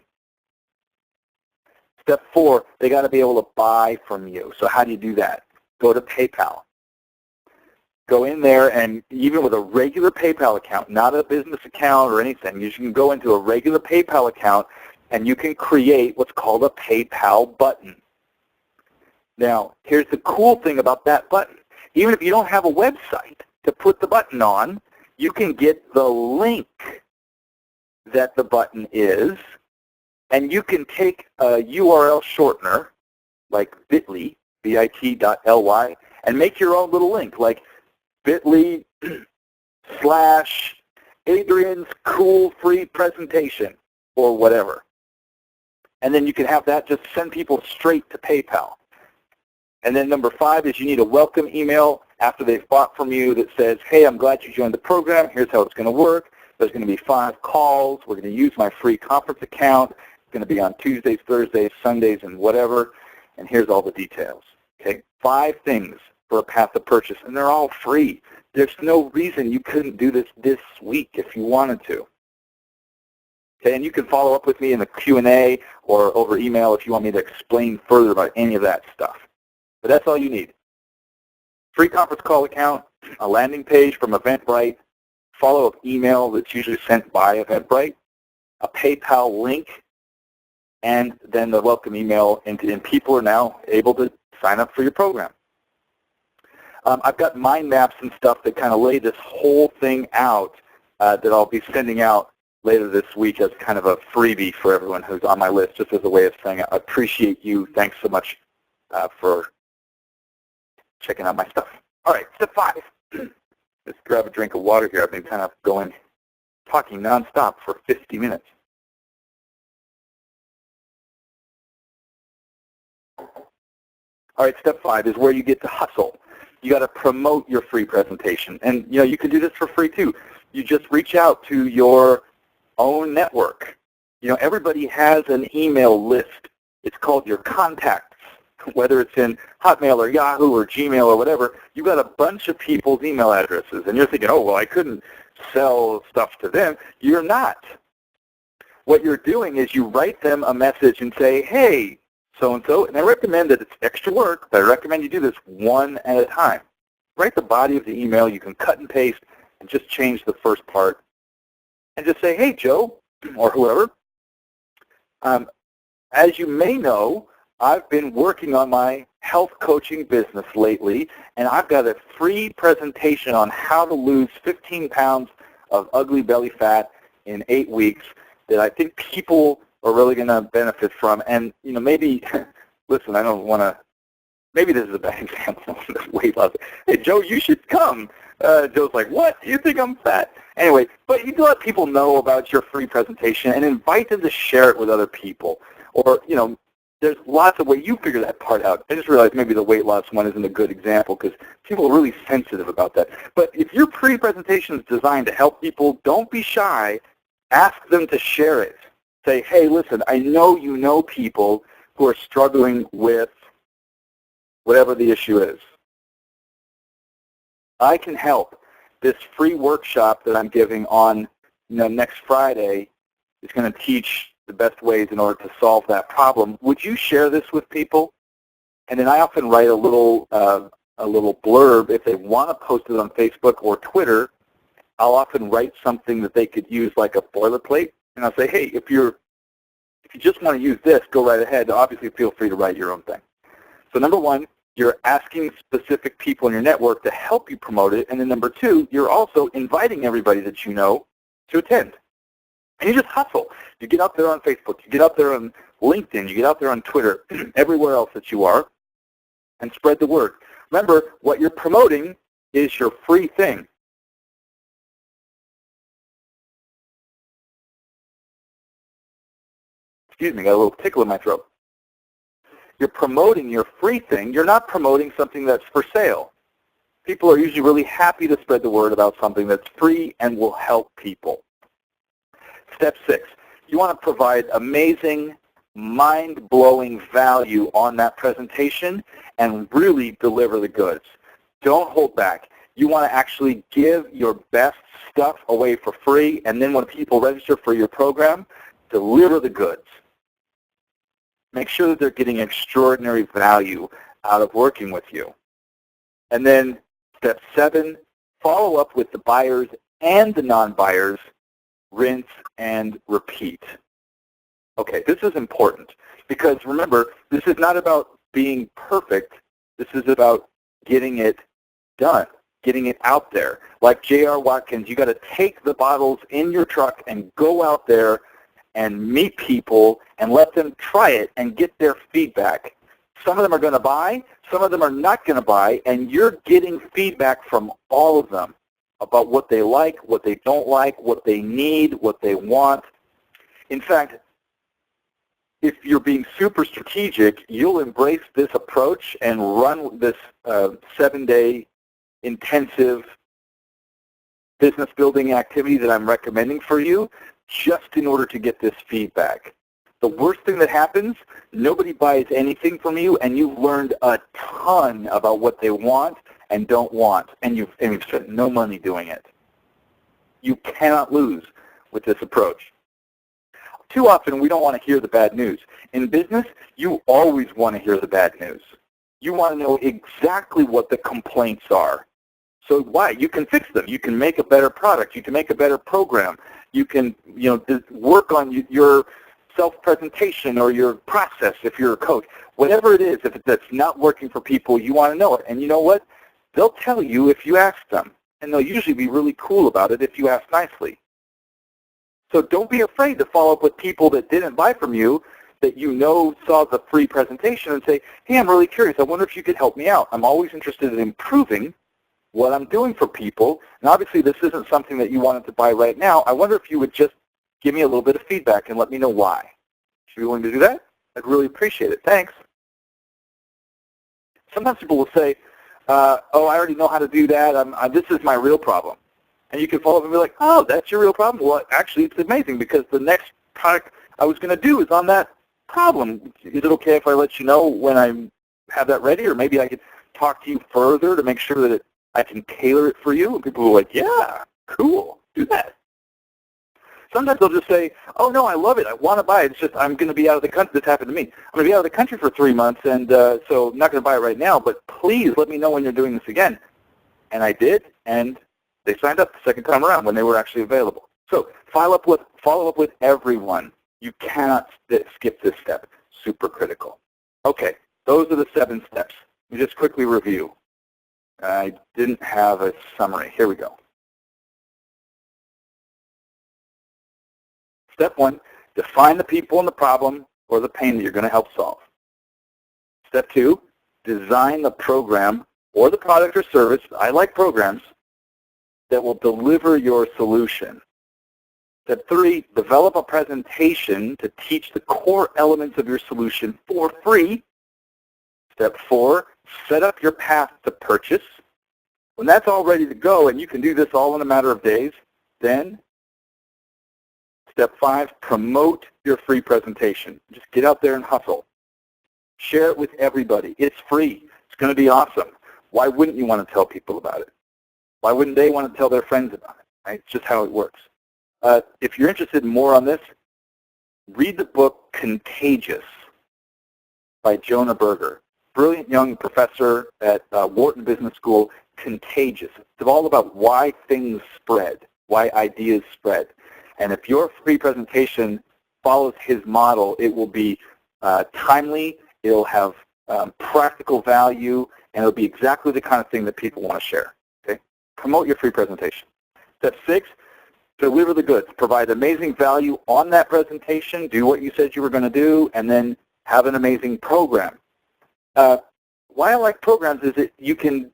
Speaker 1: Step 4, they got to be able to buy from you. So how do you do that? Go to PayPal. Go in there, and even with a regular PayPal account, not a business account or anything, you can go into a regular PayPal account, and you can create what's called a PayPal button. Now, here's the cool thing about that button. Even if you don't have a website to put the button on, you can get the link that the button is, and you can take a URL shortener, like bit.ly, bit.ly, and make your own little link, like bit.ly/Adrian's cool free presentation, or whatever. And then you can have that just send people straight to PayPal. And then number 5 is you need a welcome email after they've bought from you that says, hey, I'm glad you joined the program. Here's how it's going to work. There's going to be 5 calls. We're going to use my free conference account. It's going to be on Tuesdays, Thursdays, Sundays, and whatever. And here's all the details. Okay, 5 things for a path to purchase, and they're all free. There's no reason you couldn't do this week if you wanted to. Okay, and you can follow up with me in the Q&A or over email if you want me to explain further about any of that stuff. But that's all you need. Free conference call account, a landing page from Eventbrite, follow-up email that's usually sent by Eventbrite, a PayPal link, and then the welcome email, and people are now able to sign up for your program. I've got mind maps and stuff that kind of lay this whole thing out that I'll be sending out later this week as kind of a freebie for everyone who's on my list, just as a way of saying I appreciate you. Thanks so much for checking out my stuff. All right, step 5. Let's grab a drink of water here. I've been kind of talking nonstop for 50 minutes. All right, step 5 is where you get to hustle. You got to promote your free presentation, and you can do this for free too. You just reach out to your own network. Everybody has an email list. It's called your contacts. Whether it's in Hotmail or Yahoo or Gmail or whatever, you've got a bunch of people's email addresses, and you're thinking, oh, well, I couldn't sell stuff to them. You're not. What you're doing is you write them a message and say, hey, so-and-so, and I recommend that it's extra work, but I recommend you do this one at a time. Write the body of the email. You can cut and paste and just change the first part and just say, hey, Joe, or whoever. As you may know, I've been working on my health coaching business lately, and I've got a free presentation on how to lose 15 pounds of ugly belly fat in 8 weeks that I think people are really going to benefit from. And, maybe, listen, I don't want to, maybe this is a bad example of weight loss. Hey, Joe, you should come. Joe's like, what? You think I'm fat? Anyway, but you can let people know about your free presentation and invite them to share it with other people. Or, there's lots of ways. You figure that part out. I just realized maybe the weight loss one isn't a good example because people are really sensitive about that. But if your presentation is designed to help people, don't be shy. Ask them to share it. Say, hey, listen, I know you know people who are struggling with whatever the issue is. I can help. This free workshop that I'm giving on next Friday is going to teach the best ways in order to solve that problem. Would you share this with people? And then I often write a little blurb if they want to post it on Facebook or Twitter. I'll often write something that they could use like a boilerplate, and I'll say, hey, if you just want to use this, go right ahead. Obviously, feel free to write your own thing. So number 1, You're asking specific people in your network to help you promote it. And then number two, you're also inviting everybody that you know to attend. And you just hustle. You get out there on Facebook. You get out there on LinkedIn. You get out there on Twitter, everywhere else that you are, and spread the word. Remember, what you're promoting is your free thing. Excuse me, got a little tickle in my throat. You're promoting your free thing. You're not promoting something that's for sale. People are usually really happy to spread the word about something that's free and will help people. Step 6, you want to provide amazing, mind-blowing value on that presentation and really deliver the goods. Don't hold back. You want to actually give your best stuff away for free, and then when people register for your program, deliver the goods. Make sure that they're getting extraordinary value out of working with you. And then step 7, follow up with the buyers and the non-buyers, rinse and repeat. Okay, this is important because remember, this is not about being perfect. This is about getting it done, getting it out there. Like JR Watkins, you got to take the bottles in your truck and go out there and meet people and let them try it and get their feedback. Some of them are going to buy, some of them are not going to buy, and you're getting feedback from all of them about what they like, what they don't like, what they need, what they want. In fact, if you're being super strategic, you'll embrace this approach and run this 7-day intensive business building activity that I'm recommending for you just in order to get this feedback. The worst thing that happens, nobody buys anything from you, and you've learned a ton about what they want and don't want, and you've spent no money doing it. You cannot lose with this approach. Too often, we don't want to hear the bad news. In business, you always want to hear the bad news. You want to know exactly what the complaints are. So why? You can fix them. You can make a better product. You can make a better program. You can, work on your self-presentation or your process if you're a coach. Whatever it is, if that's not working for people, you want to know it. And you know what? They'll tell you if you ask them. And they'll usually be really cool about it if you ask nicely. So don't be afraid to follow up with people that didn't buy from you, that you know saw the free presentation and say, hey, I'm really curious. I wonder if you could help me out. I'm always interested in improving what I'm doing for people. And obviously this isn't something that you wanted to buy right now. I wonder if you would just give me a little bit of feedback and let me know why. If you're willing to do that, I'd really appreciate it. Thanks. Sometimes people will say, oh, I already know how to do that. This is my real problem. And you can follow up and be like, oh, that's your real problem? Well, actually, it's amazing because the next product I was going to do is on that problem. Is it okay if I let you know when I have that ready? Or maybe I could talk to you further to make sure that I can tailor it for you? And people are like, yeah, cool, do that. Sometimes they'll just say, oh, no, I love it. I want to buy it. It's just I'm going to be out of the country. This happened to me. I'm going to be out of the country for 3 months, and so I'm not going to buy it right now, but please let me know when you're doing this again. And I did, and they signed up the second time around when they were actually available. So follow up with everyone. You cannot skip this step. Super critical. Okay, those are the 7 steps. Let me just quickly review. I didn't have a summary. Here we go. Step 1, define the people and the problem or the pain that you're going to help solve. Step 2, design the program or the product or service, I like programs, that will deliver your solution. Step 3, develop a presentation to teach the core elements of your solution for free. Step 4, set up your path to purchase. When that's all ready to go, and you can do this all in a matter of days, then step 5, promote your free presentation. Just get out there and hustle. Share it with everybody. It's free. It's going to be awesome. Why wouldn't you want to tell people about it? Why wouldn't they want to tell their friends about it? Right? It's just how it works. If you're interested in more on this, read the book Contagious by Jonah Berger. Brilliant young professor at Wharton Business School. Contagious. It's all about why things spread, why ideas spread. And if your free presentation follows his model, it will be timely, it'll have practical value, and it'll be exactly the kind of thing that people want to share. Okay? Promote your free presentation. Step 6, deliver the goods. Provide amazing value on that presentation, do what you said you were going to do, and then have an amazing program. Why I like programs is that you can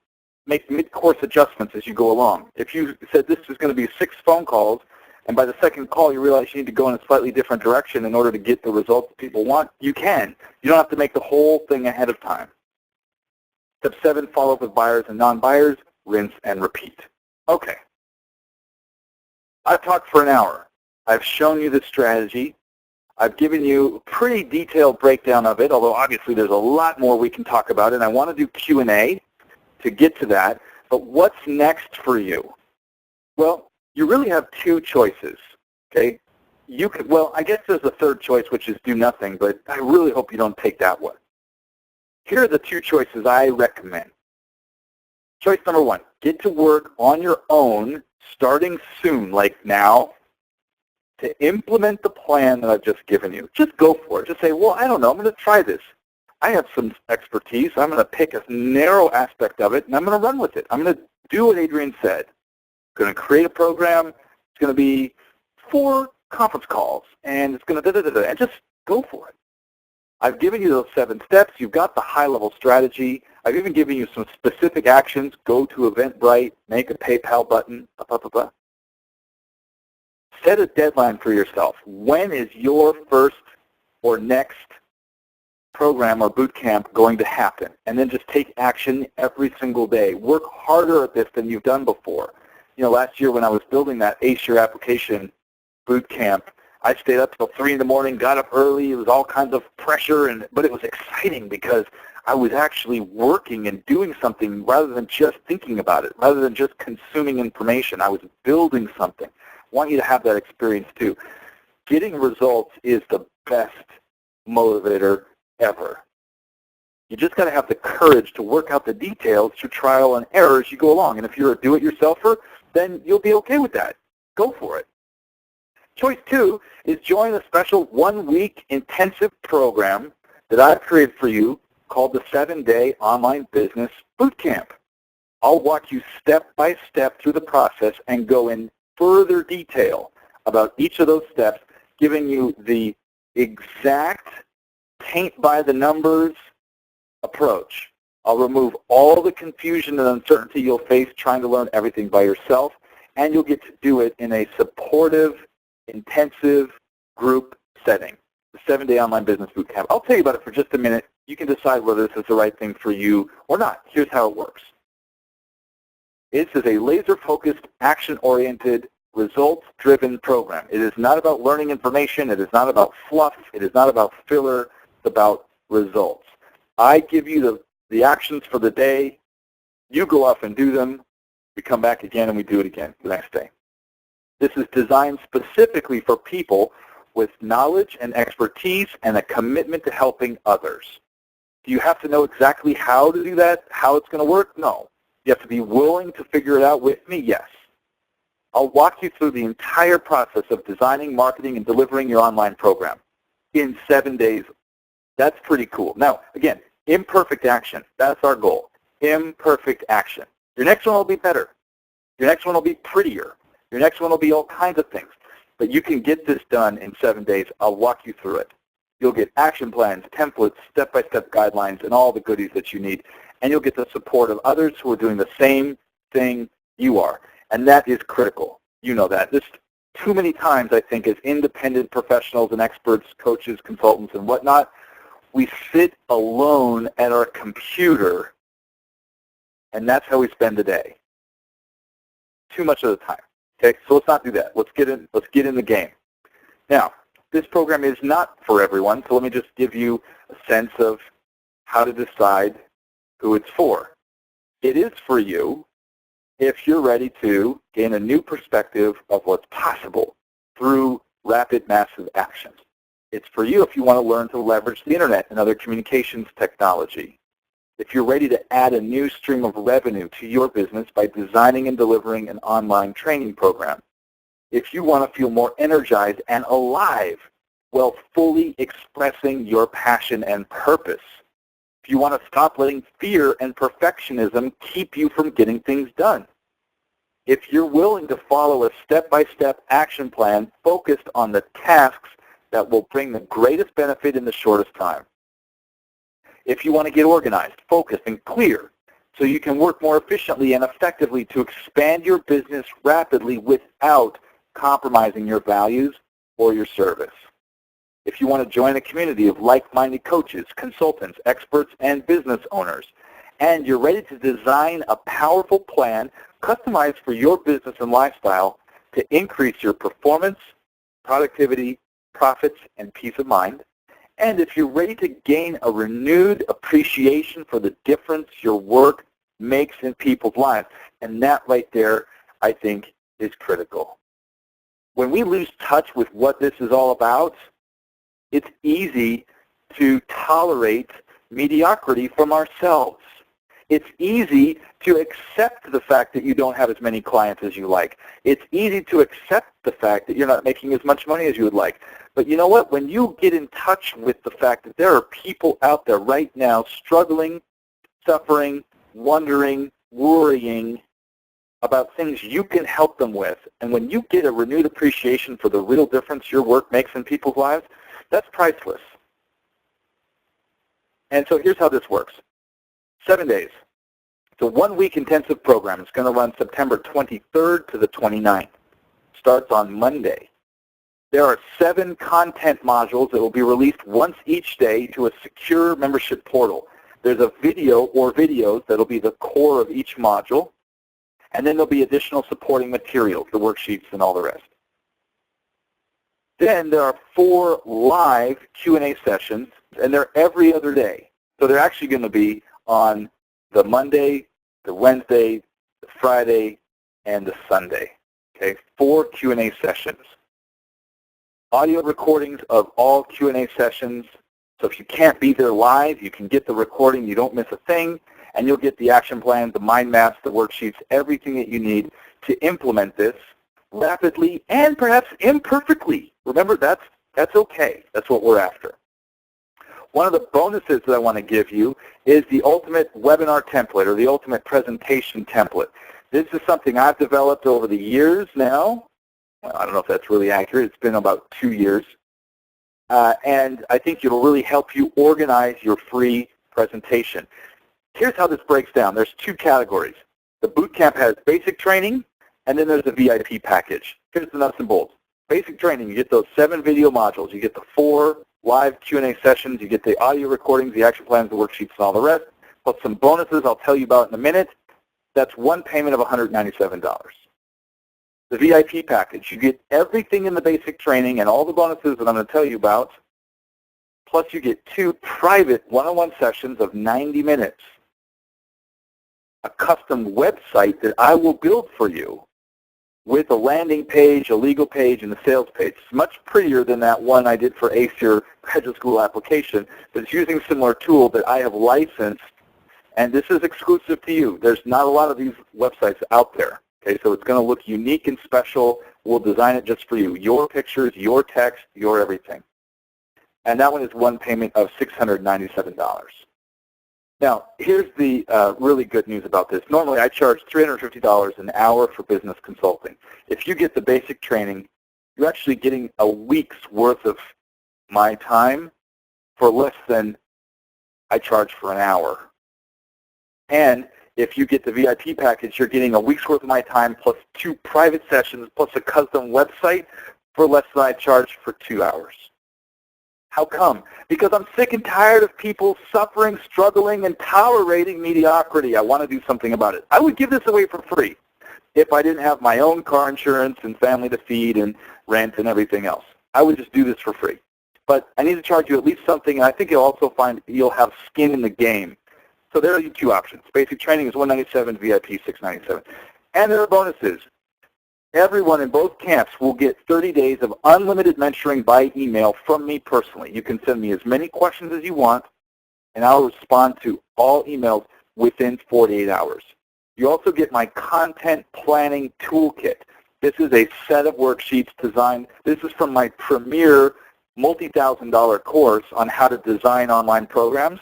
Speaker 1: make mid-course adjustments as you go along. If you said this is going to be 6 phone calls, and by the second call you realize you need to go in a slightly different direction in order to get the results people want, you can. You don't have to make the whole thing ahead of time. Step 7, follow up with buyers and non-buyers, rinse and repeat. Okay. I've talked for an hour. I've shown you the strategy. I've given you a pretty detailed breakdown of it, although obviously there's a lot more we can talk about, and I want to do Q&A to get to that. But what's next for you? Well, you really have 2 choices, okay? You could, well, I guess there's a third choice, which is do nothing, but I really hope you don't take that one. Here are the 2 choices I recommend. Choice number 1, get to work on your own, starting soon, like now, to implement the plan that I've just given you. Just go for it. Just say, well, I don't know, I'm going to try this. I have some expertise. I'm going to pick a narrow aspect of it, and I'm going to run with it. I'm going to do what Adrian said. I'm going to create a program. It's going to be 4 conference calls, and it's going to da-da-da-da, and just go for it. I've given you those 7 steps. You've got the high-level strategy. I've even given you some specific actions. Go to Eventbrite, make a PayPal button, blah, blah, blah, blah. Set a deadline for yourself. When is your first or next program or boot camp going to happen? And then just take action every single day. Work harder at this than you've done before. You know, last year when I was building that Ace Your Application boot camp, I stayed up till 3 in the morning, got up early. It was all kinds of pressure, but it was exciting because I was actually working and doing something rather than just thinking about it, rather than just consuming information. I was building something. I want you to have that experience too. Getting results is the best motivator ever. You just got to have the courage to work out the details through trial and error as you go along. And if you're a do-it-yourselfer, then you'll be okay with that. Go for it. Choice 2 is join a special 1-week intensive program that I've created for you called the 7-Day Online Business Bootcamp. I'll walk you step by step through the process and go in further detail about each of those steps, giving you the exact paint-by-the-numbers approach. I'll remove all the confusion and uncertainty you'll face trying to learn everything by yourself, and you'll get to do it in a supportive, intensive group setting, the 7-Day Online Business Bootcamp. I'll tell you about it for just a minute. You can decide whether this is the right thing for you or not. Here's how it works. This is a laser-focused, action-oriented, results-driven program. It is not about learning information. It is not about fluff. It is not about filler. It's about results. I give you the actions for the day. You go off and do them. We come back again and we do it again the next day. This is designed specifically for people with knowledge and expertise and a commitment to helping others. Do you have to know exactly how to do that, how it's going to work? No. You have to be willing to figure it out with me? Yes. I'll walk you through the entire process of designing, marketing, and delivering your online program in 7 days. That's pretty cool. Now, again, imperfect action. That's our goal. Imperfect action. Your next one will be better. Your next one will be prettier. Your next one will be all kinds of things. But you can get this done in 7 days. I'll walk you through it. You'll get action plans, templates, step-by-step guidelines, and all the goodies that you need. And you'll get the support of others who are doing the same thing you are. And that is critical. You know that. This too many times, I think, as independent professionals and experts, coaches, consultants, and whatnot, we sit alone at our computer, and that's how we spend the day. Too much of the time. Okay, so let's not do that. Let's get in the game. Now, this program is not for everyone, so let me just give you a sense of how to decide who it's for. It is for you if you're ready to gain a new perspective of what's possible through rapid, massive actions. It's for you if you want to learn to leverage the internet and other communications technology. If you're ready to add a new stream of revenue to your business by designing and delivering an online training program. If you want to feel more energized and alive while fully expressing your passion and purpose. If If you want to stop letting fear and perfectionism keep you from getting things done. If you're willing to follow a step-by-step action plan focused on the tasks that will bring the greatest benefit in the shortest time. If you want to get organized, focused, and clear so you can work more efficiently and effectively to expand your business rapidly without compromising your values or your service. If you want to join a community of like-minded coaches, consultants, experts, and business owners, and you're ready to design a powerful plan customized for your business and lifestyle to increase your performance, productivity, profits, and peace of mind, and if you're ready to gain a renewed appreciation for the difference your work makes in people's lives, and that right there, I think, is critical. When we lose touch with what this is all about, it's easy to tolerate mediocrity from ourselves. It's easy to accept the fact that you don't have as many clients as you like. It's easy to accept the fact that you're not making as much money as you would like. But you know what? When you get in touch with the fact that there are people out there right now struggling, suffering, wondering, worrying about things you can help them with, and when you get a renewed appreciation for the real difference your work makes in people's lives, that's priceless. And so here's how this works. 7 days. It's a one-week intensive program. It's going to run September 23rd to the 29th. Starts on Monday. There are 7 content modules that will be released once each day to a secure membership portal. There's a video or videos that will be the core of each module, and then there'll be additional supporting materials, the worksheets and all the rest. Then there are 4 live Q&A sessions, and they're every other day. So they're actually going to be on the Monday, the Wednesday, the Friday, and the Sunday. Okay, 4 Q&A sessions. Audio recordings of all Q&A sessions. So if you can't be there live, you can get the recording. You don't miss a thing, and you'll get the action plans, the mind maps, the worksheets, everything that you need to implement this rapidly and perhaps imperfectly. Remember, that's okay. That's what we're after. One of the bonuses that I want to give you is the ultimate webinar template or the ultimate presentation template. This is something I've developed over the years now. I don't know if that's really accurate. It's been about 2 years. And I think it'll really help you organize your free presentation. Here's how this breaks down. There's 2 categories. The bootcamp has basic training, and then there's a VIP package. Here's the nuts and bolts. Basic training, you get those 7 video modules. You get the 4 live Q&A sessions. You get the audio recordings, the action plans, the worksheets, and all the rest, plus some bonuses I'll tell you about in a minute. That's one payment of $197. The VIP package, you get everything in the basic training and all the bonuses that I'm going to tell you about, plus you get 2 private one-on-one sessions of 90 minutes, a custom website that I will build for you with a landing page, a legal page, and a sales page. It's much prettier than that one I did for ACE, your graduate school application, but it's using a similar tool that I have licensed, and this is exclusive to you. There's not a lot of these websites out there. Okay, so it's going to look unique and special. We'll design it just for you. Your pictures, your text, your everything. And that one is one payment of $697. Now, here's the really good news about this. Normally, I charge $350 an hour for business consulting. If you get the basic training, you're actually getting a week's worth of my time for less than I charge for an hour. And if you get the VIP package, you're getting a week's worth of my time plus 2 private sessions plus a custom website for less than I charge for 2 hours. How come? Because I'm sick and tired of people suffering, struggling, and tolerating mediocrity. I want to do something about it. I would give this away for free if I didn't have my own car insurance and family to feed and rent and everything else. I would just do this for free. But I need to charge you at least something, and I think you'll also find you'll have skin in the game. So there are your 2 options. Basic training is $197, VIP $697. And there are bonuses. Everyone in both camps will get 30 days of unlimited mentoring by email from me personally. You can send me as many questions as you want, and I'll respond to all emails within 48 hours. You also get my content planning toolkit. This is a set of worksheets designed. This is from my premier multi-thousand-dollar course on how to design online programs.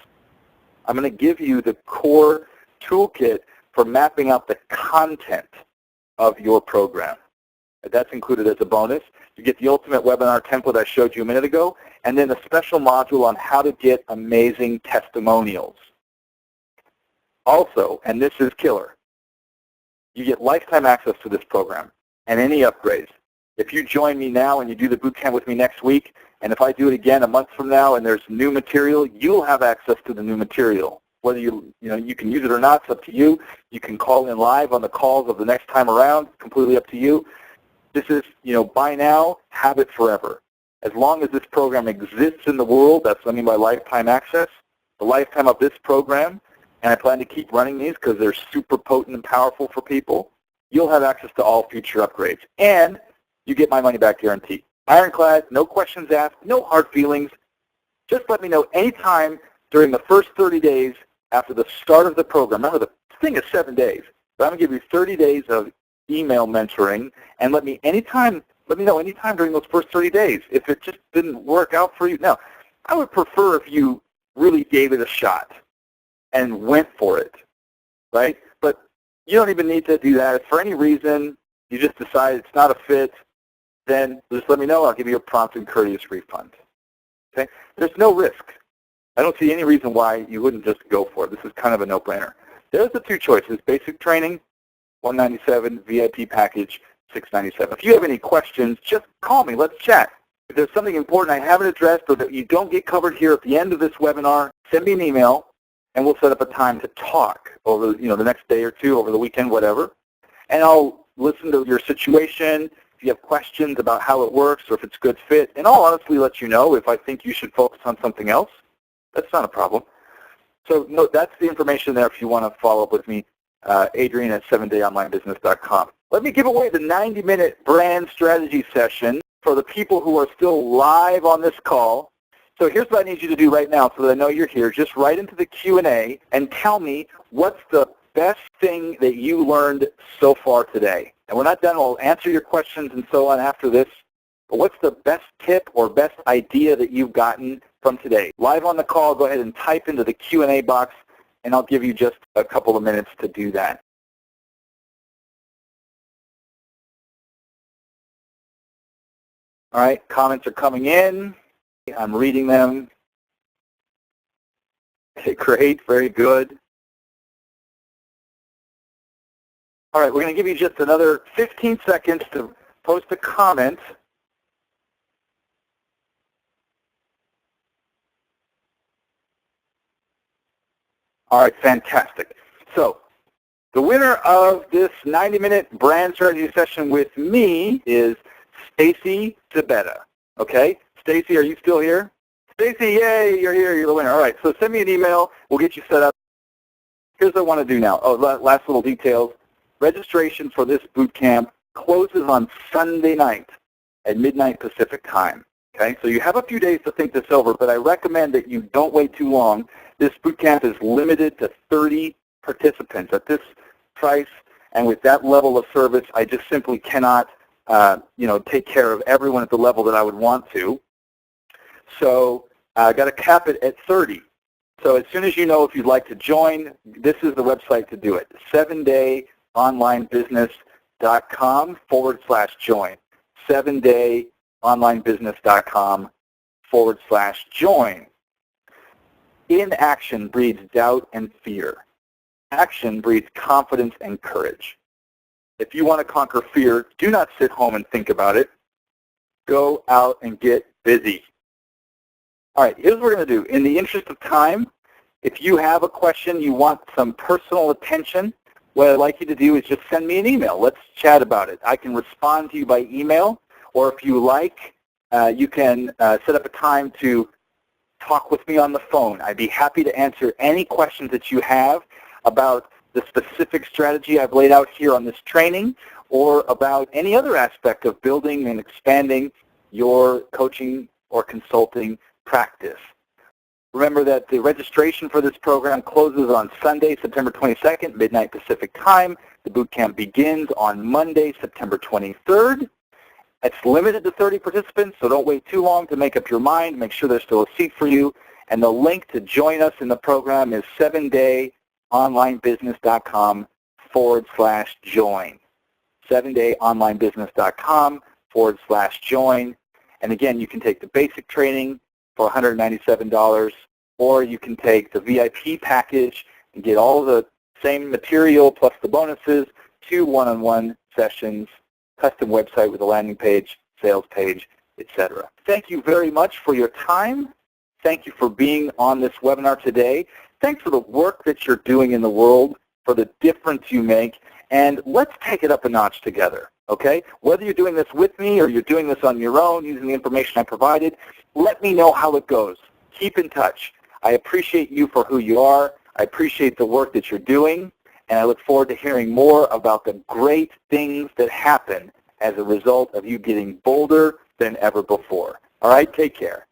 Speaker 1: I'm going to give you the core toolkit for mapping out the content of your program. That's included as a bonus. You get the ultimate webinar template I showed you a minute ago, and then a special module on how to get amazing testimonials. Also, and this is killer, you get lifetime access to this program and any upgrades. If you join me now and you do the boot camp with me next week, and if I do it again a month from now and there's new material, you'll have access to the new material. Whether you can use it or not, it's up to you. You can call in live on the calls of the next time around. It's completely up to you. This is, buy now, have it forever. As long as this program exists in the world, that's what I mean by lifetime access, the lifetime of this program, and I plan to keep running these because they're super potent and powerful for people, you'll have access to all future upgrades. And you get my money-back guarantee. Ironclad, no questions asked, no hard feelings. Just let me know anytime during the first 30 days after the start of the program. Remember, the thing is 7 days. But I'm going to give you 30 days of email mentoring, and let me know anytime during those first 30 days if it just didn't work out for you. Now, I would prefer if you really gave it a shot and went for it, right? But you don't even need to do that. If for any reason you just decide it's not a fit, then just let me know. I'll give you a prompt and courteous refund. Okay? There's no risk. I don't see any reason why you wouldn't just go for it. This is kind of a no-brainer. There's the two choices: basic training, $197, VIP package, $697. If you have any questions, just call me. Let's chat. If there's something important I haven't addressed or that you don't get covered here at the end of this webinar, send me an email, and we'll set up a time to talk over the next day or two, over the weekend, whatever. And I'll listen to your situation. If you have questions about how it works or if it's a good fit, and I'll honestly let you know if I think you should focus on something else. That's not a problem. So no, that's the information there if you want to follow up with me. Adrian at 7dayonlinebusiness.com. Let me give away the 90-minute brand strategy session for the people who are still live on this call. So here's what I need you to do right now so that I know you're here. Just write into the Q&A and tell me what's the best thing that you learned so far today. And we're not done. We'll answer your questions and so on after this. But what's the best tip or best idea that you've gotten from today? Live on the call, go ahead and type into the Q&A box, and I'll give you just a couple of minutes to do that. All right, comments are coming in. I'm reading them. Okay, great, very good. All right, we're going to give you just another 15 seconds to post a comment. All right, fantastic. So the winner of this 90-minute brand strategy session with me is Stacy Zabetta. Okay? Stacy, are you still here? Stacy, yay, you're here. You're the winner. All right, so send me an email. We'll get you set up. Here's what I want to do now. Oh, last little details. Registration for this boot camp closes on Sunday night at midnight Pacific time. Okay? So you have a few days to think this over, but I recommend that you don't wait too long. This boot camp is limited to 30 participants. At this price and with that level of service, I just simply cannot take care of everyone at the level that I would want to. So I got to cap it at 30. So as soon as you know if you'd like to join, this is the website to do it: 7dayonlinebusiness.com/join. 7dayonlinebusiness.com/join. Inaction breeds doubt and fear. Action breeds confidence and courage. If you want to conquer fear, do not sit home and think about it. Go out and get busy. All right, here's what we're going to do. In the interest of time, if you have a question, you want some personal attention, what I'd like you to do is just send me an email. Let's chat about it. I can respond to you by email, or if you like, you can set up a time to talk with me on the phone. I'd be happy to answer any questions that you have about the specific strategy I've laid out here on this training, or about any other aspect of building and expanding your coaching or consulting practice. Remember that the registration for this program closes on Sunday, September 22nd, midnight Pacific time. The boot camp begins on Monday, September 23rd. It's limited to 30 participants, so don't wait too long to make up your mind. Make sure there's still a seat for you. And the link to join us in the program is 7dayonlinebusiness.com/join. 7dayonlinebusiness.com/join. And again, you can take the basic training for $197, or you can take the VIP package and get all the same material plus the bonuses, 2 one-on-one sessions, custom website with a landing page, sales page, etc. Thank you very much for your time. Thank you for being on this webinar today. Thanks for the work that you're doing in the world, for the difference you make, and let's take it up a notch together, okay? Whether you're doing this with me or you're doing this on your own using the information I provided, let me know how it goes. Keep in touch. I appreciate you for who you are. I appreciate the work that you're doing, and I look forward to hearing more about the great things that happen as a result of you getting bolder than ever before. All right, take care.